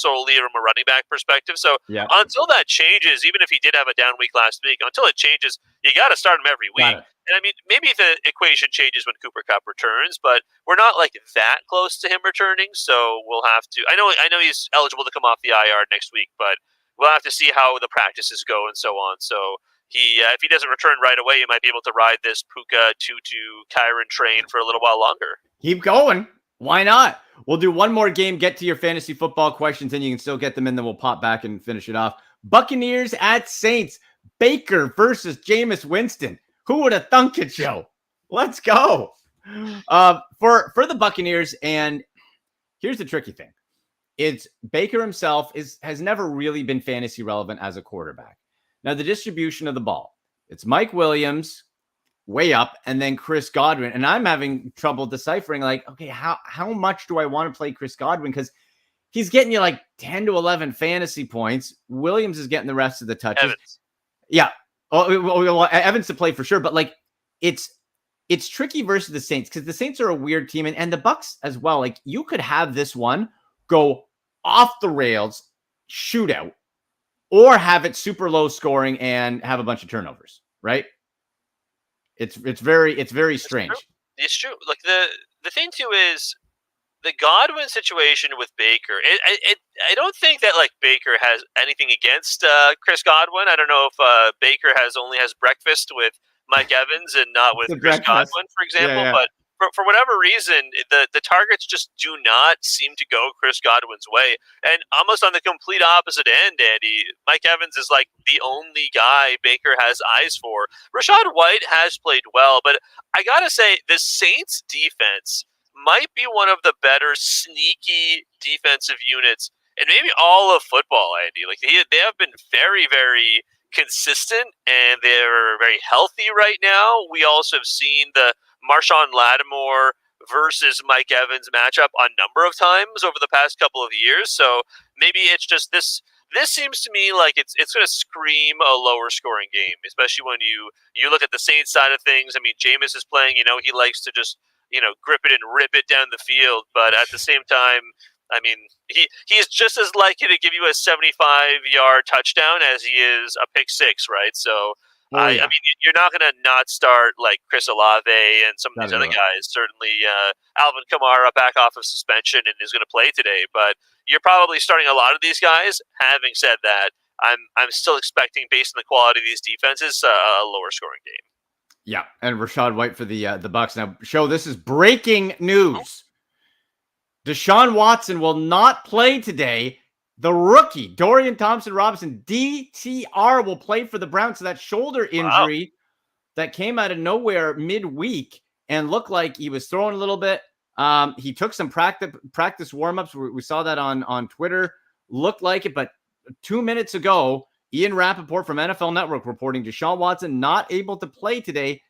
running back perspective. So until that changes, even if he did have a down week last week, until it changes, you got to start him every week. And I mean, maybe the equation changes when Cooper Kupp returns, but we're not that close to him returning. So we'll have to, I know he's eligible to come off the IR next week, but we'll have to see how the practices go and so on. So if he doesn't return right away, you might be able to ride this Puka Tutu Kyren train for a little while longer. Keep going. Why not? We'll do one more game, get to your fantasy football questions, and you can still get them in, then we'll pop back and finish it off. Buccaneers at Saints. Baker versus Jameis Winston. Who would have thunk it, Joe? Let's go. For the Buccaneers, and here's the tricky thing. It's Baker himself has never really been fantasy relevant as a quarterback. Now, the distribution of the ball. It's Mike Williams way up, and then Chris Godwin. And I'm having trouble deciphering, okay, how much do I want to play Chris Godwin? Because he's getting you 10 to 11 fantasy points. Williams is getting the rest of the touches. Evans. Yeah. Well, Evans to play for sure, but it's tricky versus the Saints because the Saints are a weird team, and the Bucs as well. You could have this one go off the rails, shootout, or have it super low scoring and have a bunch of turnovers, right? It's very strange. It's true. Like the thing too is the Godwin situation with Baker. I don't think that like Baker has anything against Chris Godwin. I don't know if Baker only has breakfast with Mike Evans and not with The Chris breakfast. Godwin, for example. Yeah. But for whatever reason, the targets just do not seem to go Chris Godwin's way. And almost on the complete opposite end, Andy, Mike Evans is like the only guy Baker has eyes for. Rachaad White has played well, but I gotta say, the Saints defense might be one of the better sneaky defensive units and maybe all of football, Andy. Like they have been very, very consistent and they're very healthy right now. We also have seen the Marshawn Lattimore versus Mike Evans matchup a number of times over the past couple of years. So maybe it's just this seems to me like it's going to scream a lower scoring game, especially when you look at the Saints side of things. I mean, Jameis is playing, he likes to just, grip it and rip it down the field. But at the same time, I mean, he is just as likely to give you a 75-yard touchdown as he is a pick six, right? So, I mean, you're not going to not start like Chris Olave and some of these other guys. Certainly, Alvin Kamara back off of suspension and is going to play today. But you're probably starting a lot of these guys. Having said that, I'm still expecting, based on the quality of these defenses, a lower scoring game. Yeah, and Rachaad White for the Bucks. Now, this is breaking news. Deshaun Watson will not play today. The rookie, Dorian Thompson-Robinson, DTR, will play for the Browns. So that shoulder injury that came out of nowhere midweek and looked like he was throwing a little bit. He took some practice warm-ups. We saw that on Twitter. Looked like it, but 2 minutes ago, Ian Rappaport from NFL Network reporting Deshaun Watson not able to play today.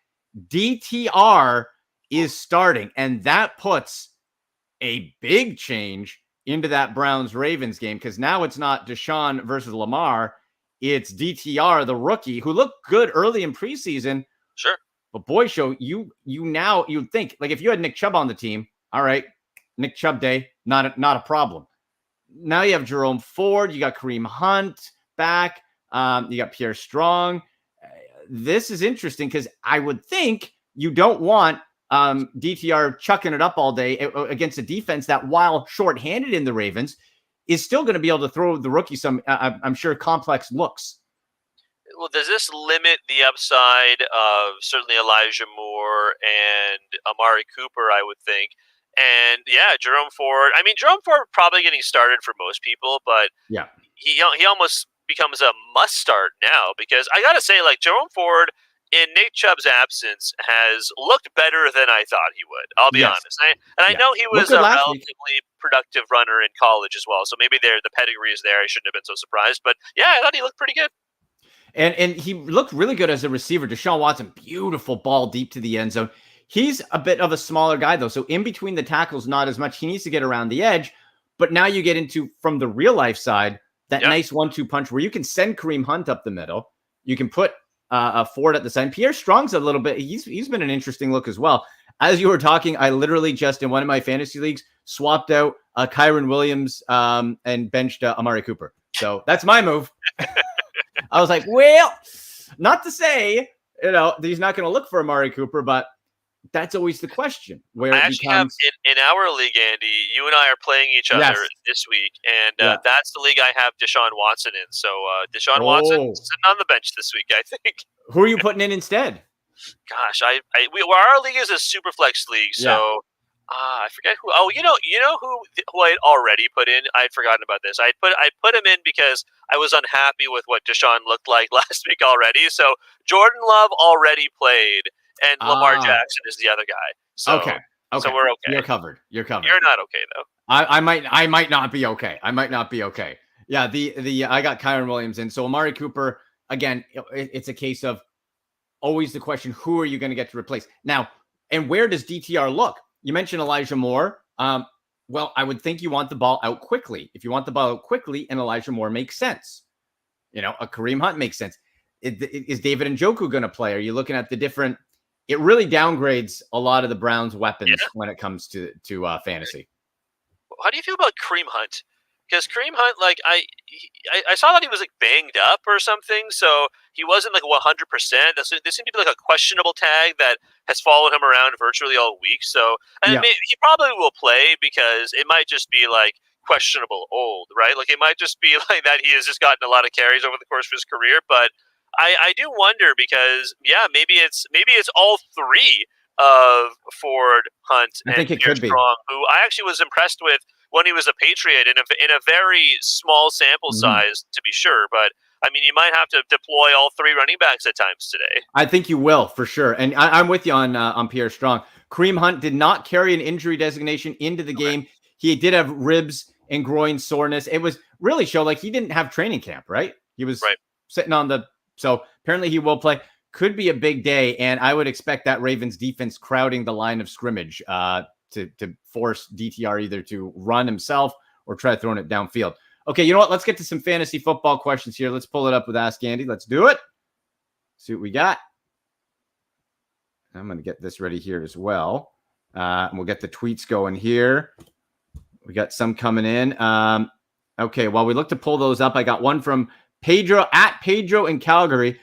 DTR is starting, and that puts a big change into that Browns-Ravens game, because now it's not Deshaun versus Lamar. It's DTR, the rookie, who looked good early in preseason. Sure. But boy, you'd think, like, if you had Nick Chubb on the team, all right, Nick Chubb day, not a problem. Now you have Jerome Ford, you got Kareem Hunt back, you got Pierre Strong. This is interesting because I would think you don't want DTR chucking it up all day against a defense that, while shorthanded in the Ravens, is still going to be able to throw the rookie some, I'm sure, complex looks. Well, does this limit the upside of certainly Elijah Moore and Amari Cooper, I would think? And yeah, Jerome Ford. I mean, Jerome Ford probably getting started for most people, but yeah, he almost becomes a must start now, because I got to say, like, Jerome Ford in Nick Chubb's absence has looked better than I thought he would. I'll be honest. I know he was a relatively productive runner in college as well, so maybe the pedigree is there. I shouldn't have been so surprised, but yeah, I thought he looked pretty good. And he looked really good as a receiver. Deshaun Watson, beautiful ball deep to the end zone. He's a bit of a smaller guy, though, so in between the tackles, not as much. He needs to get around the edge, but now you get into, from the real life side, that nice 1-2 punch where you can send Kareem Hunt up the middle. You can put Ford at the side. Pierre Strong's a little bit, he's been an interesting look as well. As you were talking, I literally just, in one of my fantasy leagues, swapped out Kyron Williams and benched Amari Cooper. So that's my move. I was like, well, not to say, he's not going to look for Amari Cooper, but that's always the question. Where I actually have in our league, Andy, you and I are playing each other this week, and that's the league I have Deshaun Watson in. So Deshaun Watson sitting on the bench this week, I think. Who are you putting in instead? Gosh, our league is a super flex league, so I forget who. Oh, you know who I had already put in. I'd forgotten about this. I put him in because I was unhappy with what Deshaun looked like last week already. So Jordan Love already played, and Lamar Jackson is the other guy. So, okay. So we're okay. You're covered. You're not okay though. I might not be okay. Yeah. I got Kyron Williams in. So Amari Cooper, again, it's a case of always the question: who are you going to get to replace now? And where does DTR look? You mentioned Elijah Moore. Well, I would think you want the ball out quickly. If you want the ball out quickly, and Elijah Moore makes sense. A Kareem Hunt makes sense. Is David Njoku going to play? Are you looking at the different? It really downgrades a lot of the Browns' weapons when it comes to fantasy. How do you feel about Kareem Hunt? Because Kareem Hunt, like I saw that he was like banged up or something, so he wasn't like 100%. This seemed to be like a questionable tag that has followed him around virtually all week. So, and Yeah. he probably will play because it might just be like questionable old, right? Like it might just be like that he has just gotten a lot of carries over the course of his career. But I do wonder because maybe it's all three of Ford, Hunt, I and think it Pierre could be. Strong, who I actually was impressed with when he was a Patriot in a very small sample size, to be sure. But I mean, you might have to deploy all three running backs at times today. I think you will for sure, and I'm with you on Pierre Strong. Kareem Hunt did not carry an injury designation into the game. He did have ribs and groin soreness. It was really showed like he didn't have training camp, right? He was sitting on the. So apparently he will play. Could be a big day, and I would expect that Ravens defense crowding the line of scrimmage to force DTR either to run himself or try throwing it downfield. Okay, you know what? Let's get to some fantasy football questions here. Let's pull it up with Ask Andy. Let's do it. See what we got. I'm going to get this ready here as well. And we'll get the tweets going here. We got some coming in. Okay, while we look to pull those up, I got one from Pedro in Calgary.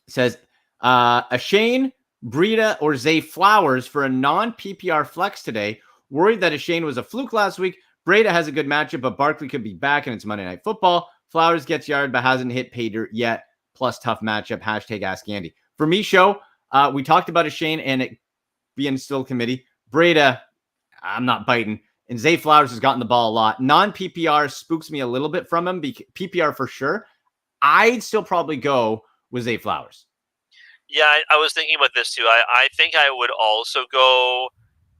It says, a Shane, Breida, or Zay Flowers for a non-PPR flex today. Worried that a Shane was a fluke last week. Breida has a good matchup, but Barkley could be back, and it's Monday Night Football. Flowers gets yard, but hasn't hit Pater yet. Plus tough matchup. Hashtag Ask Andy. For me, we talked about a Shane and it being still committee. Breida, I'm not biting. And Zay Flowers has gotten the ball a lot. Non-PPR spooks me a little bit from him. PPR for sure. I'd still probably go with Zay Flowers. Yeah, I was thinking about this too. I think I would also go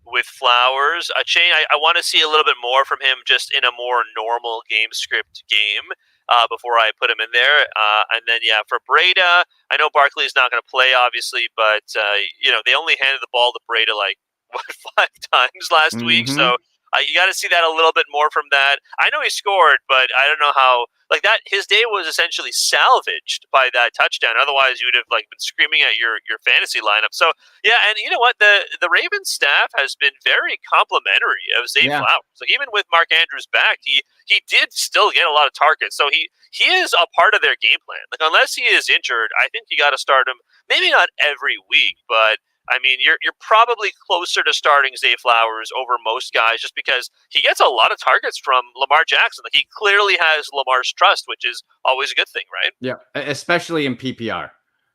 with Flowers. Shane, I want to see a little bit more from him just in a more normal game script game before I put him in there. And then, for Breida, I know Barkley is not going to play, obviously, but, they only handed the ball to Breida 5 times last week. So you got to see that a little bit more from that. I know he scored, but I don't know how that his day was essentially salvaged by that touchdown. Otherwise, you would have been screaming at your fantasy lineup. So and you know what, the Ravens staff has been very complimentary of Zay Flowers. Even with Mark Andrews back, he did still get a lot of targets. So he is a part of their game plan. Unless he is injured, I think you got to start him. Maybe not every week, but I mean, you're probably closer to starting Zay Flowers over most guys just because he gets a lot of targets from Lamar Jackson. He clearly has Lamar's trust, which is always a good thing, right? Yeah, especially in PPR.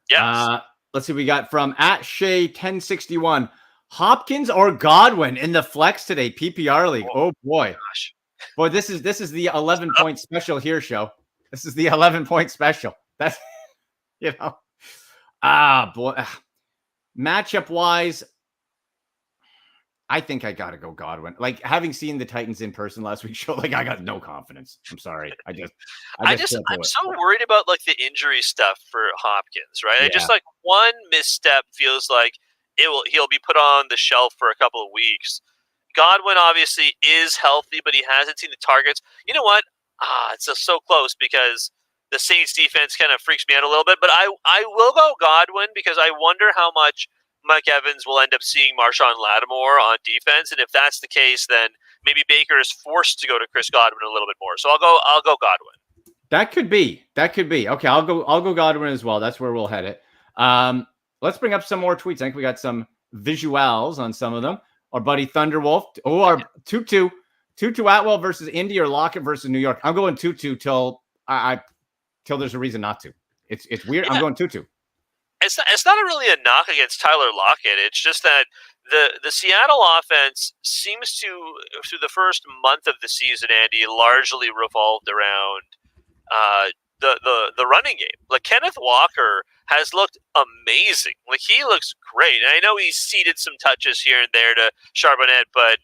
Yes. Let's see, we got from @Shay1061. Hopkins or Godwin in the flex today, PPR league. Oh boy. Gosh. Boy, this is the 11-point special here, show. This is the 11-point special. That's boy. Matchup wise, I think I gotta go Godwin. Having seen the Titans in person last week, show I got no confidence. I'm sorry. I'm so worried about the injury stuff for Hopkins, right? Yeah. I just one misstep feels like he'll be put on the shelf for a couple of weeks. Godwin obviously is healthy, but he hasn't seen the targets. You know what? It's just so close because the Saints defense kind of freaks me out a little bit, but I will go Godwin because I wonder how much Mike Evans will end up seeing Marshawn Lattimore on defense, and if that's the case, then maybe Baker is forced to go to Chris Godwin a little bit more. So I'll go Godwin. That could be. Okay, I'll go Godwin as well. That's where we'll head it. Let's bring up some more tweets. I think we got some visuals on some of them. Our buddy Thunderwolf. Oh, our Tutu Atwell versus Indy or Lockett versus New York. I'm going Tutu till there's a reason not to. It's weird. I'm going Tutu. It's not really a knock against Tyler Lockett. It's just that the Seattle offense seems to, through the first month of the season, Andy, largely revolved around the running game. Kenneth Walker has looked amazing. He looks great. And I know he's ceded some touches here and there to Charbonnet, but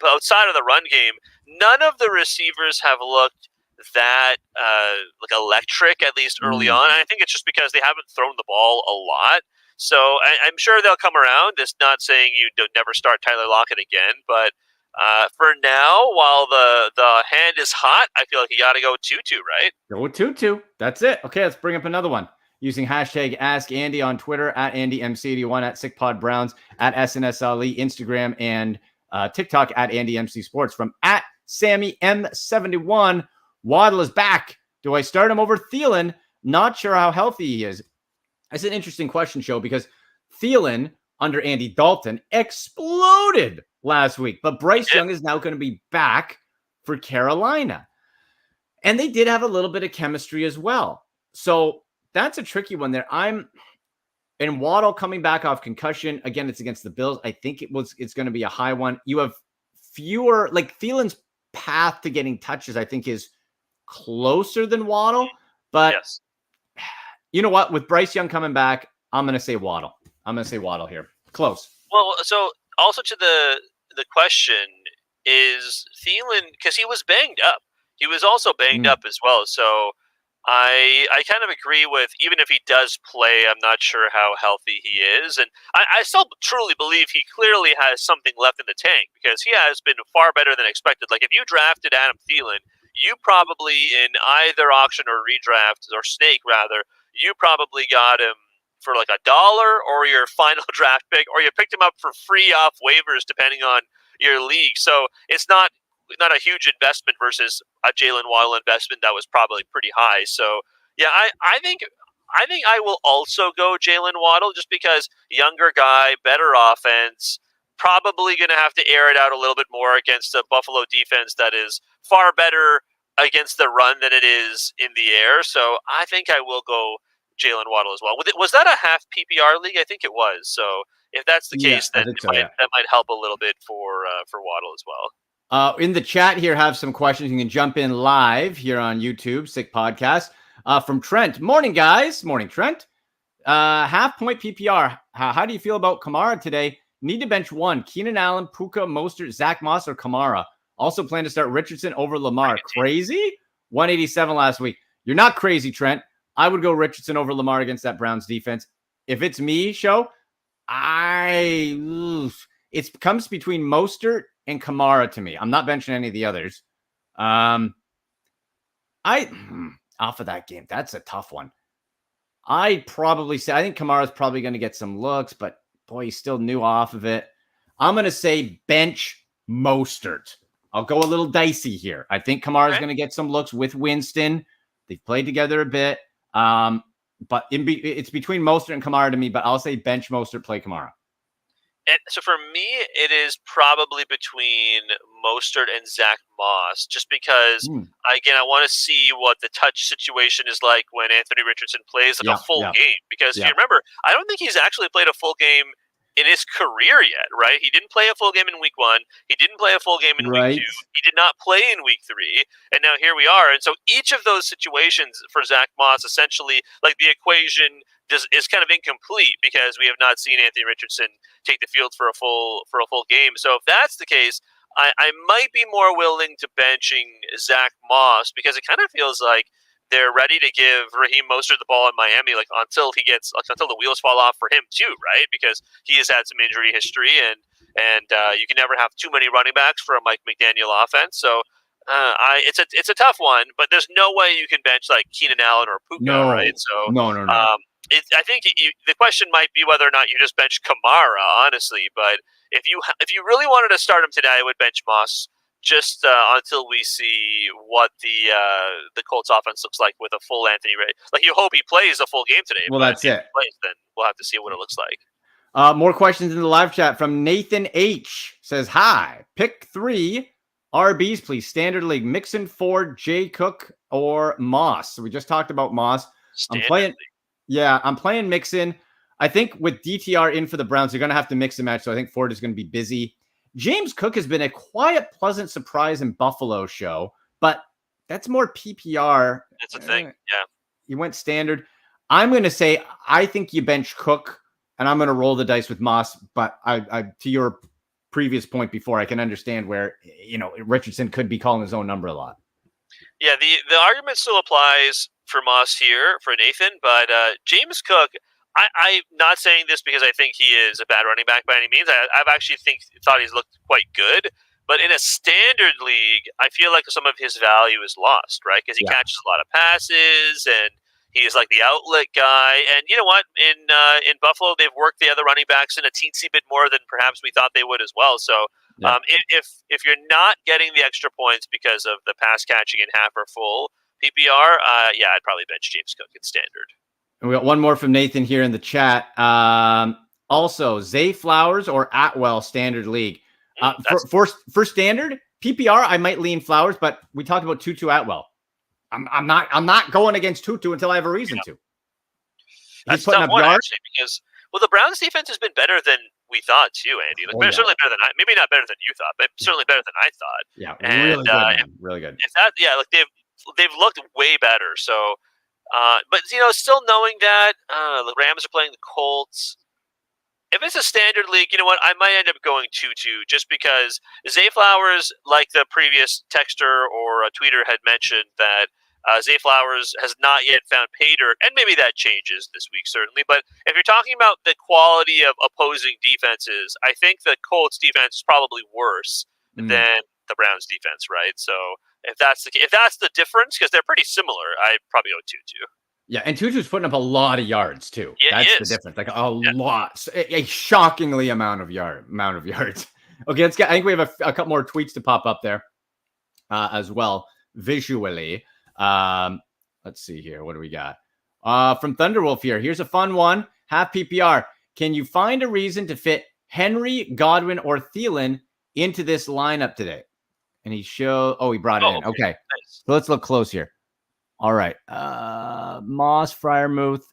outside of the run game, none of the receivers have looked that electric, at least early on. And I think it's just because they haven't thrown the ball a lot. So I'm sure they'll come around. It's not saying you don't never start Tyler Lockett again, but for now, while the hand is hot, I feel like you got to go Tutu, right? Go Tutu. That's it. Okay, let's bring up another one. Using hashtag Ask Andy on Twitter, @AndyMC81, @SickPodBrowns, @SNSLE, Instagram, and TikTok @AndyMC Sports. From Sammy M71. Waddle is back. Do I start him over Thielen? Not sure how healthy he is. That's an interesting question, Show, because Thielen under Andy Dalton exploded last week, but Bryce Young is now going to be back for Carolina. And they did have a little bit of chemistry as well. So that's a tricky one there. And Waddle coming back off concussion. Again, it's against the Bills. I think it's going to be a high one. You have fewer, like Thielen's path to getting touches, I think, is closer than Waddle. But you know what? With Bryce Young coming back, I'm going to say Waddle. I'm going to say Waddle here. Close. Well, so also to the question is Thielen, because he was banged up. He was also banged up as well. So I kind of agree with, even if he does play, I'm not sure how healthy he is. And I still truly believe he clearly has something left in the tank, because he has been far better than expected. Like, if you drafted Adam Thielen, you probably, in either auction or redraft, or snake rather, you probably got him for like $1 or your final draft pick, or you picked him up for free off waivers depending on your league. So it's not a huge investment versus a Jalen Waddle investment that was probably pretty high. So yeah, I think I will also go Jalen Waddle, just because younger guy, better offense, probably going to have to air it out a little bit more against a Buffalo defense that is far better against the run than it is in the air. So I think I will go Jalen Waddle as well. Was that a half PPR league? I think it was. So if that's the case, then that might help a little bit for Waddle as well. In the chat here, have some questions. You can jump in live here on YouTube, Sick Podcast, from Trent. Morning, guys. Morning, Trent. Half point PPR. How do you feel about Kamara today? Need to bench one. Keenan Allen, Puka, Mostert, Zach Moss, or Kamara. Also plan to start Richardson over Lamar. Crazy? 187 last week. You're not crazy, Trent. I would go Richardson over Lamar against that Browns defense. If it's me, Show, it comes between Mostert and Kamara to me. I'm not benching any of the others. Off of that game, that's a tough one. I'd probably say, I think Kamara's probably going to get some looks, but boy, he's still new off of it. I'm going to say bench Mostert. I'll go a little dicey here. I think Kamara's going to get some looks with Winston. They've played together a bit. But it's between Mostert and Kamara to me, but I'll say bench Mostert, play Kamara. And so for me, it is probably between Mostert and Zach Moss, just because, again, I want to see what the touch situation is like when Anthony Richardson plays a full game. Because if you remember, I don't think he's actually played a full game in his career yet, right? He didn't play a full game in week 1. He didn't play a full game in week 2. He did not play in week 3. And now here we are. And so each of those situations for Zach Moss, essentially, like, the equation is kind of incomplete, because we have not seen Anthony Richardson take the field for a full game. So if that's the case, I might be more willing to benching Zach Moss, because it kind of feels like they're ready to give Raheem Mostert the ball in Miami, until the wheels fall off for him too, right? Because he has had some injury history, and you can never have too many running backs for a Mike McDaniel offense. So it's a tough one, but there's no way you can bench like Keenan Allen or Puka, right? So no. I think the question might be whether or not you just bench Kamara, honestly. But if you really wanted to start him today, I would bench Moss, just until we see what the Colts offense looks like with a full Anthony Ray. Like, you hope he plays a full game today. Well, that's it. Plays, then we'll have to see what it looks like. More questions in the live chat from Nathan H. Says, hi, pick 3 RBs, please. Standard league, Mixon, Ford, Jay Cook, or Moss. So we just talked about Moss. I'm playing Mixon. I think with DTR in for the Browns, they're going to have to mix and match. So I think Ford is going to be busy. James Cook has been a quiet, pleasant surprise in Buffalo, Show, but that's more PPR. That's a thing. Yeah. You went standard. I'm going to say, I think you bench Cook, and I'm going to roll the dice with Moss. But I to your previous point before, I can understand where, Richardson could be calling his own number a lot. Yeah, the argument still applies for Moss here, for Nathan, but James Cook, I'm not saying this because I think he is a bad running back by any means. I've actually thought he's looked quite good. But in a standard league, I feel like some of his value is lost, right? Because he catches a lot of passes, and he is like the outlet guy. And you know what? In Buffalo, they've worked the other running backs in a teensy bit more than perhaps we thought they would as well. So Yeah. If you're not getting the extra points because of the pass catching in half or full PPR, I'd probably bench James Cook in standard. And we got one more from Nathan here in the chat. Also, Zay Flowers or Atwell standard league. For standard PPR, I might lean Flowers, but we talked about Tutu Atwell. I'm not going against Tutu until I have a reason to. That's putting up yards because the Browns defense has been better than we thought too, Andy. Like, certainly better than maybe not better than you thought, but certainly better than I thought. Yeah, really good. Really good. If that, like they've looked way better. So, but still knowing that the Rams are playing the Colts. If it's a standard league, you know what? I might end up going 2-2 just because Zay Flowers, like the previous texter or a tweeter had mentioned, that Zay Flowers has not yet found pay dirt, and maybe that changes this week, certainly. But if you're talking about the quality of opposing defenses, I think the Colts defense is probably worse than the Browns defense, right? So if that's the difference, because they're pretty similar, I'd probably go 2-2. Yeah, and Tutu's putting up a lot of yards too. Yeah, that's the difference. Like a lot, a shockingly amount of yards. Okay, let's get. I think we have a couple more tweets to pop up there as well visually. Let's see here. What do we got? From Thunderwolf here. Here's a fun one. Half PPR. Can you find a reason to fit Henry, Godwin, or Thielen into this lineup today? And he brought it in. Okay. Nice. So let's look close here. All right. Moss, Freiermuth.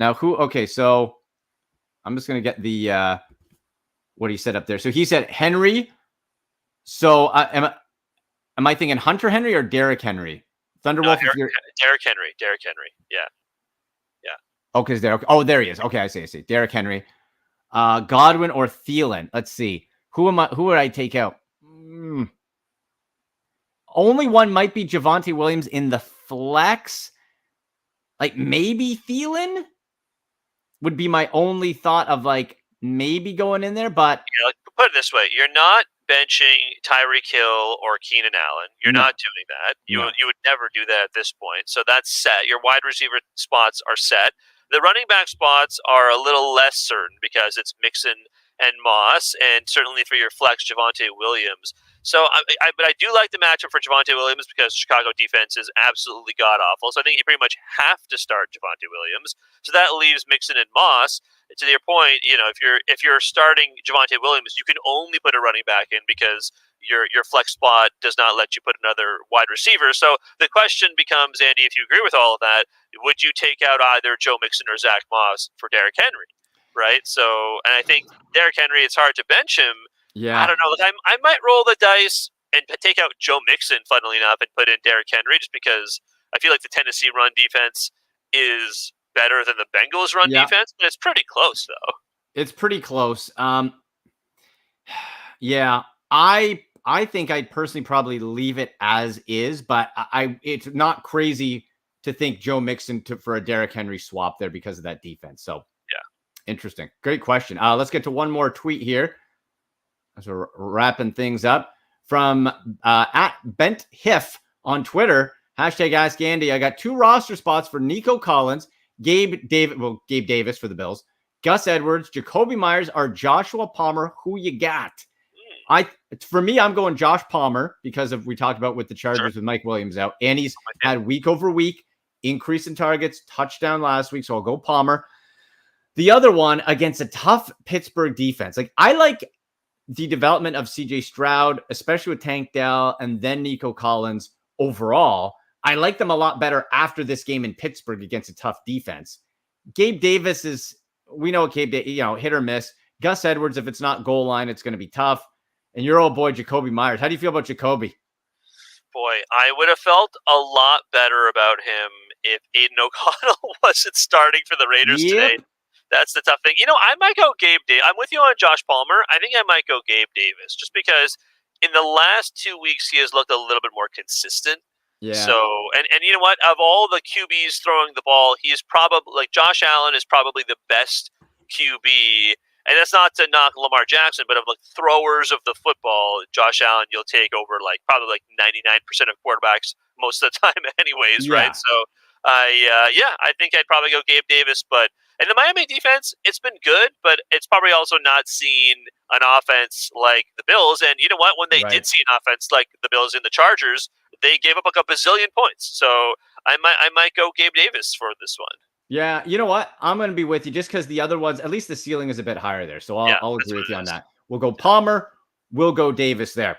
Now so I'm just going to get the what he said up there. So he said Henry. So am I thinking Hunter Henry or Derrick Henry? Thunderwolf. Derrick Henry. Yeah. Okay, there he is. Okay, I see. Derrick Henry. Godwin or Thielen. Let's see. Who would I take out? Only one might be Javonte Williams in the flex. Like maybe Thielen would be my only thought of like maybe going in there, but put it this way: you're not benching Tyreek Hill or Keenan Allen. You're not doing that. You would never do that at this point. So that's set. Your wide receiver spots are set. The running back spots are a little less certain because it's Mixon and Moss, and certainly for your flex, Javonte Williams. So, but I do like the matchup for Javonte Williams because Chicago defense is absolutely god-awful. So I think you pretty much have to start Javonte Williams. So that leaves Mixon and Moss. To your point, if you're starting Javonte Williams, you can only put a running back in because your flex spot does not let you put another wide receiver. So the question becomes, Andy, if you agree with all of that, would you take out either Joe Mixon or Zach Moss for Derrick Henry? Right? So, and I think Derrick Henry, it's hard to bench him. Yeah. I don't know. I might roll the dice and take out Joe Mixon, funnily enough, and put in Derrick Henry just because I feel like the Tennessee run defense is better than the Bengals run defense, but it's pretty close, though. It's pretty close. Yeah, I think I'd personally probably leave it as is, but it's not crazy to think Joe Mixon for a Derrick Henry swap there because of that defense. So, yeah, interesting. Great question. Let's get to one more tweet here. As we're wrapping things up from at Bent Hiff on Twitter, #AskAndy. I got 2 roster spots for Nico Collins, Gabe Davis for the Bills, Gus Edwards, Jacoby Myers, or Joshua Palmer. Who you got? For me, I'm going Josh Palmer because we talked about with the Chargers with Mike Williams out, and he's had week over week increase in targets, touchdown last week, so I'll go Palmer. The other one against a tough Pittsburgh defense. Like I like the development of CJ Stroud, especially with Tank Dell and then Nico Collins overall. I like them a lot better after this game in Pittsburgh against a tough defense. Gabe Davis is, we know Gabe, hit or miss. Gus Edwards, if it's not goal line, it's going to be tough. And your old boy, Jacoby Myers. How do you feel about Jacoby? Boy, I would have felt a lot better about him if Aiden O'Connell wasn't starting for the Raiders today. That's the tough thing. I might go Gabe Davis. I'm with you on Josh Palmer. I think I might go Gabe Davis just because in the last 2 weeks, he has looked a little bit more consistent. Yeah. So, and you know what? Of all the QBs throwing the ball, he is probably, like Josh Allen is probably the best QB. And that's not to knock Lamar Jackson, but of like throwers of the football, Josh Allen, you'll take over probably 99% of quarterbacks most of the time anyways, right? So, I think I'd probably go Gabe Davis, but And the Miami defense, it's been good, but it's probably also not seen an offense like the Bills. And you know what? When they did see an offense like the Bills in the Chargers, they gave up like a bazillion points. So I might go Gabe Davis for this one. Yeah, you know what? I'm going to be with you just because the other ones, at least the ceiling is a bit higher there. So I'll agree with you on that. We'll go Palmer. We'll go Davis there.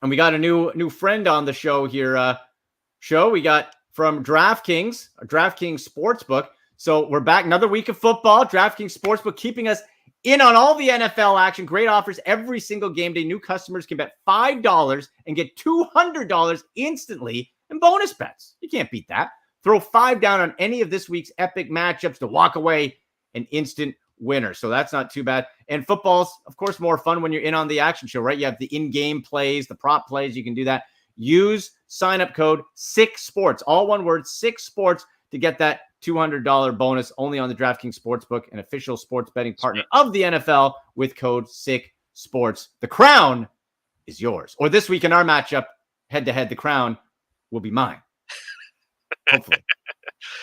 And we got a new friend on the show here. We got from DraftKings, a DraftKings Sportsbook. So we're back another week of football. DraftKings Sportsbook keeping us in on all the NFL action. Great offers every single game day. New customers can bet $5 and get $200 instantly in bonus bets. You can't beat that. Throw $5 down on any of this week's epic matchups to walk away an instant winner. So that's not too bad. And football's, of course, more fun when you're in on the action show, right? You have the in-game plays, the prop plays. You can do that. Use sign-up code 6sports, all one word, 6sports, to get that $200 bonus only on the DraftKings Sportsbook, an official sports betting partner of the NFL with code 6sports. The crown is yours. Or this week in our matchup, head-to-head, the crown will be mine. Hopefully.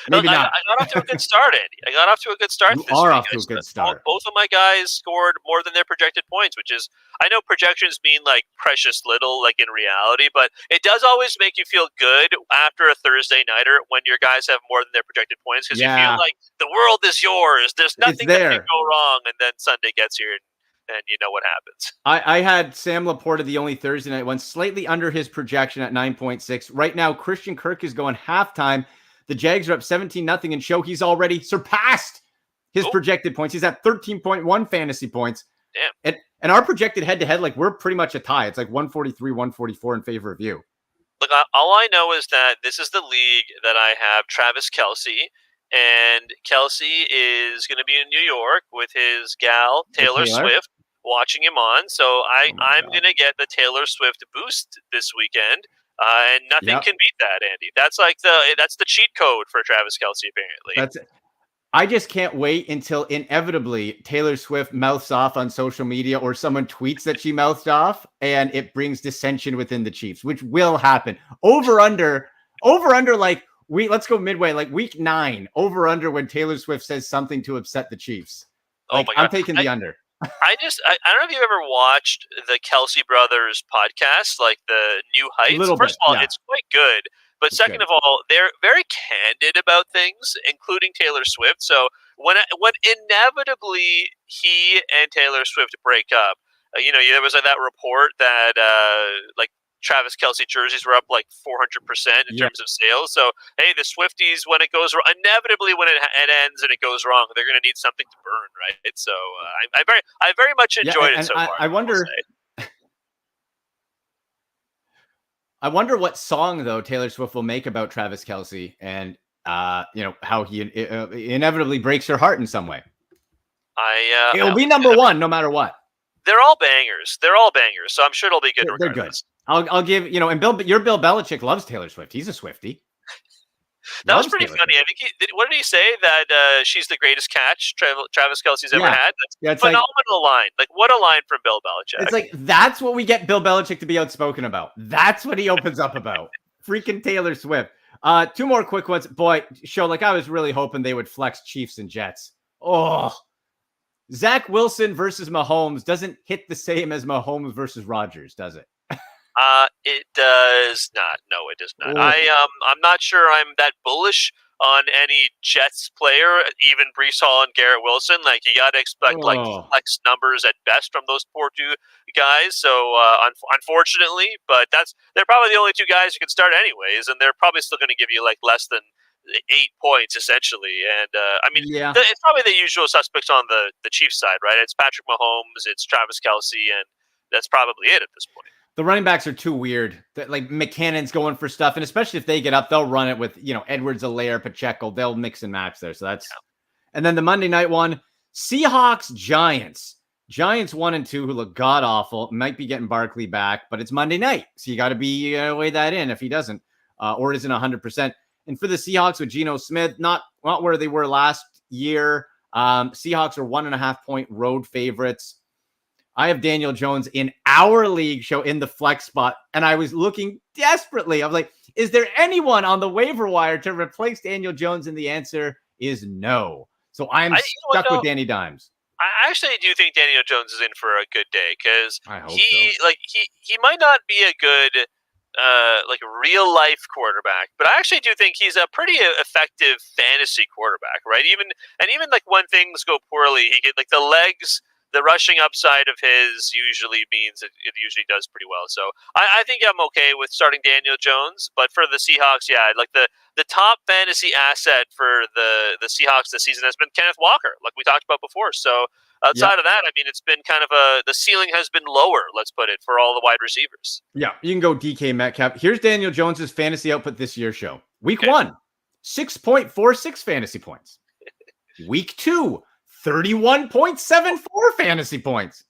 Maybe not. I got off to a good start, Andy. I got off to a good start this week. You are off to a good start. Both of my guys scored more than their projected points, which is, I know projections mean like precious little, like in reality, but it does always make you feel good after a Thursday nighter when your guys have more than their projected points, because you feel like the world is yours. There's nothing that can go wrong, and then Sunday gets here and you know what happens. I had Sam Laporta, the only Thursday night one, slightly under his projection at 9.6. Right now, Christian Kirk is going halftime. The Jags are up 17-0 and show he's already surpassed his projected points. He's at 13.1 fantasy points. Damn. And our projected head-to-head, like, we're pretty much a tie. It's like 143, 144 in favor of you. Look, all I know is that this is the league that I have Travis Kelce, and Kelce is going to be in New York with his gal, Taylor Swift, watching him on. So I'm going to get the Taylor Swift boost this weekend. And nothing can beat that, Andy. That's like that's the cheat code for Travis Kelce, apparently. I just can't wait until inevitably Taylor Swift mouths off on social media or someone tweets that she mouthed off and it brings dissension within the Chiefs, which will happen. Over under like let's go midway, like week 9, over under when Taylor Swift says something to upset the Chiefs. Like, oh my God. I'm taking the under. I don't know if you've ever watched the Kelce Brothers podcast, like the New Heights. First of all, it's quite good. But second of all, they're very candid about things, including Taylor Swift. So when inevitably he and Taylor Swift break up, there was that report that like Travis Kelce jerseys were up like 400% in terms of sales. So, hey, the Swifties, when it goes wrong, inevitably when it ends and it goes wrong, they're going to need something to burn, right? So I very much enjoyed it so far. I wonder what song, though, Taylor Swift will make about Travis Kelce and, how he inevitably breaks her heart in some way. It'll be number one no matter what. They're all bangers. So I'm sure it'll be good regardless. They're good. I'll give, and Bill Belichick loves Taylor Swift. He's a Swiftie. That was pretty funny. I think what did he say? That she's the greatest catch Travis Kelce's ever had? That's a phenomenal line. Like, what a line from Bill Belichick. It's like, that's what we get Bill Belichick to be outspoken about. That's what he opens up about. Freaking Taylor Swift. 2 more quick ones. Boy, I was really hoping they would flex Chiefs and Jets. Oh, Zach Wilson versus Mahomes doesn't hit the same as Mahomes versus Rodgers, does it? It does not. No, it does not. I'm not sure I'm that bullish on any Jets player, even Breece Hall and Garrett Wilson. Like, you got to expect like flex numbers at best from those poor 2 guys. So unfortunately, but they're probably the only 2 guys you can start anyways, and they're probably still going to give you like less than 8 points essentially. And it's probably the usual suspects on the Chiefs side, right? It's Patrick Mahomes, it's Travis Kelce, and that's probably it at this point. The running backs are too weird. Like, McKinnon's going for stuff, and especially if they get up, they'll run it with, Edwards-Helaire, Pacheco. They'll mix and match there. So that's And then the Monday night one, Seahawks, Giants. Giants 1 and 2, who look god-awful. Might be getting Barkley back, but it's Monday night, so you got to be weigh that in if he doesn't or isn't 100%. And for the Seahawks with Geno Smith, not where they were last year. Seahawks are 1.5-point road favorites. I have Daniel Jones in our league show in the flex spot, and I was looking desperately. I was like, is there anyone on the waiver wire to replace Daniel Jones? And the answer is no. So So I'm stuck with Danny Dimes. I actually do think Daniel Jones is in for a good day because he might not be a good real life quarterback, but I actually do think he's a pretty effective fantasy quarterback, right? Even like when things go poorly, he get like the legs. The rushing upside of his usually means it usually does pretty well. So I think I'm okay with starting Daniel Jones. But for the Seahawks, yeah, like the top fantasy asset for the Seahawks this season has been Kenneth Walker, like we talked about before. So outside of that, I mean, it's been kind of the ceiling has been lower, let's put it, for all the wide receivers. Yeah, you can go DK Metcalf. Here's Daniel Jones's fantasy output this year show. Week 1, 6.46 fantasy points. Week 2, 31.74 fantasy points.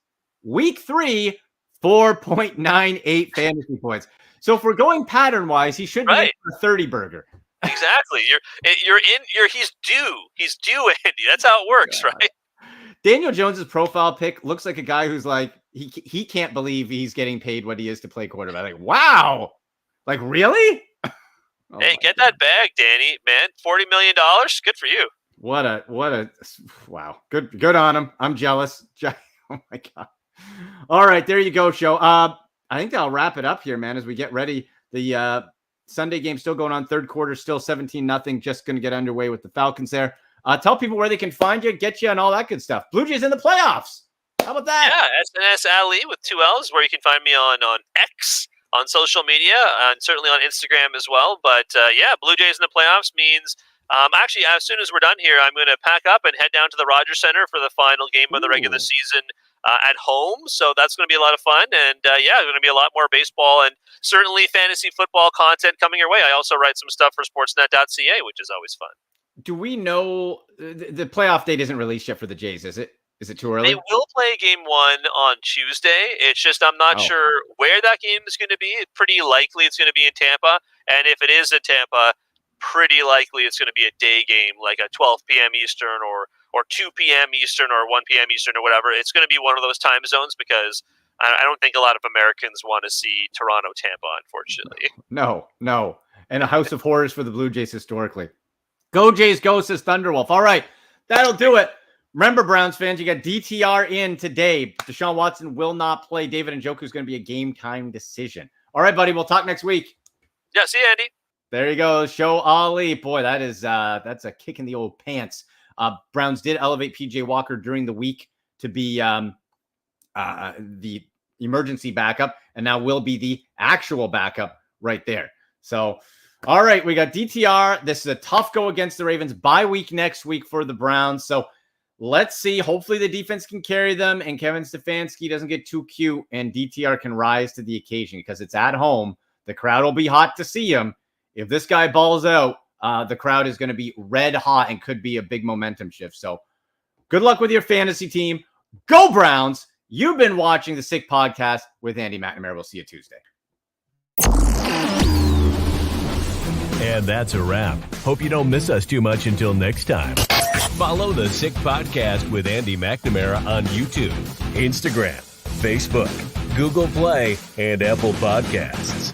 Week 3, 4.98 fantasy points. So if we're going pattern wise, he should be in for a 30 burger. Exactly. He's due, Andy. That's how it works, right? Daniel Jones's profile pic looks like a guy who's like he can't believe he's getting paid what he is to play quarterback. Like, wow. Like, really? Hey, get that bag, Danny, man. $40 million. Good for you. What a wow. Good on him. I'm jealous. Oh my God. All right, there you go, show. I think I'll wrap it up here, man, as we get ready. The Sunday game still going on, third quarter, still 17-0. Just going to get underway with the Falcons there. Tell people where they can find you, get you, and all that good stuff. Blue Jays in the playoffs. How about that? Yeah, SNS Ali with 2 L's, where you can find me on X, on social media, and certainly on Instagram as well. But Blue Jays in the playoffs means actually, as soon as we're done here, I'm going to pack up and head down to the Rogers Center for the final game of the regular season at home. So that's going to be a lot of fun. And going to be a lot more baseball and certainly fantasy football content coming your way. I also write some stuff for sportsnet.ca, which is always fun. Do we know the playoff date isn't released yet for the Jays, is it? Is it too early? They will play game 1 on Tuesday. It's just I'm not sure where that game is going to be. Pretty likely it's going to be in Tampa. And if it is in Tampa, pretty likely it's going to be a day game, like a 12 p.m. Eastern or 2 p.m. Eastern or 1 p.m. Eastern or whatever. It's going to be one of those time zones because I don't think a lot of Americans want to see Toronto, Tampa, unfortunately. No. And a house of horrors for the Blue Jays historically. Go Jays, go, says Thunderwolf. All right, that'll do it. Remember, Browns fans, you got DTR in today. Deshaun Watson will not play. David Njoku is going to be a game-time decision. All right, buddy, we'll talk next week. Yeah, see you, Andy. There you go. Shoaib Alli. Boy, that's a kick in the old pants. Browns did elevate PJ Walker during the week to be the emergency backup, and now will be the actual backup right there. So, all right, we got DTR. This is a tough go against the Ravens. Bye week next week for the Browns. So let's see. Hopefully the defense can carry them and Kevin Stefanski doesn't get too cute and DTR can rise to the occasion because it's at home. The crowd will be hot to see him. If this guy balls out, the crowd is going to be red hot and could be a big momentum shift. So good luck with your fantasy team. Go Browns. You've been watching the Sick Podcast with Andy McNamara. We'll see you Tuesday. And that's a wrap. Hope you don't miss us too much until next time. Follow the Sick Podcast with Andy McNamara on YouTube, Instagram, Facebook, Google Play, and Apple Podcasts.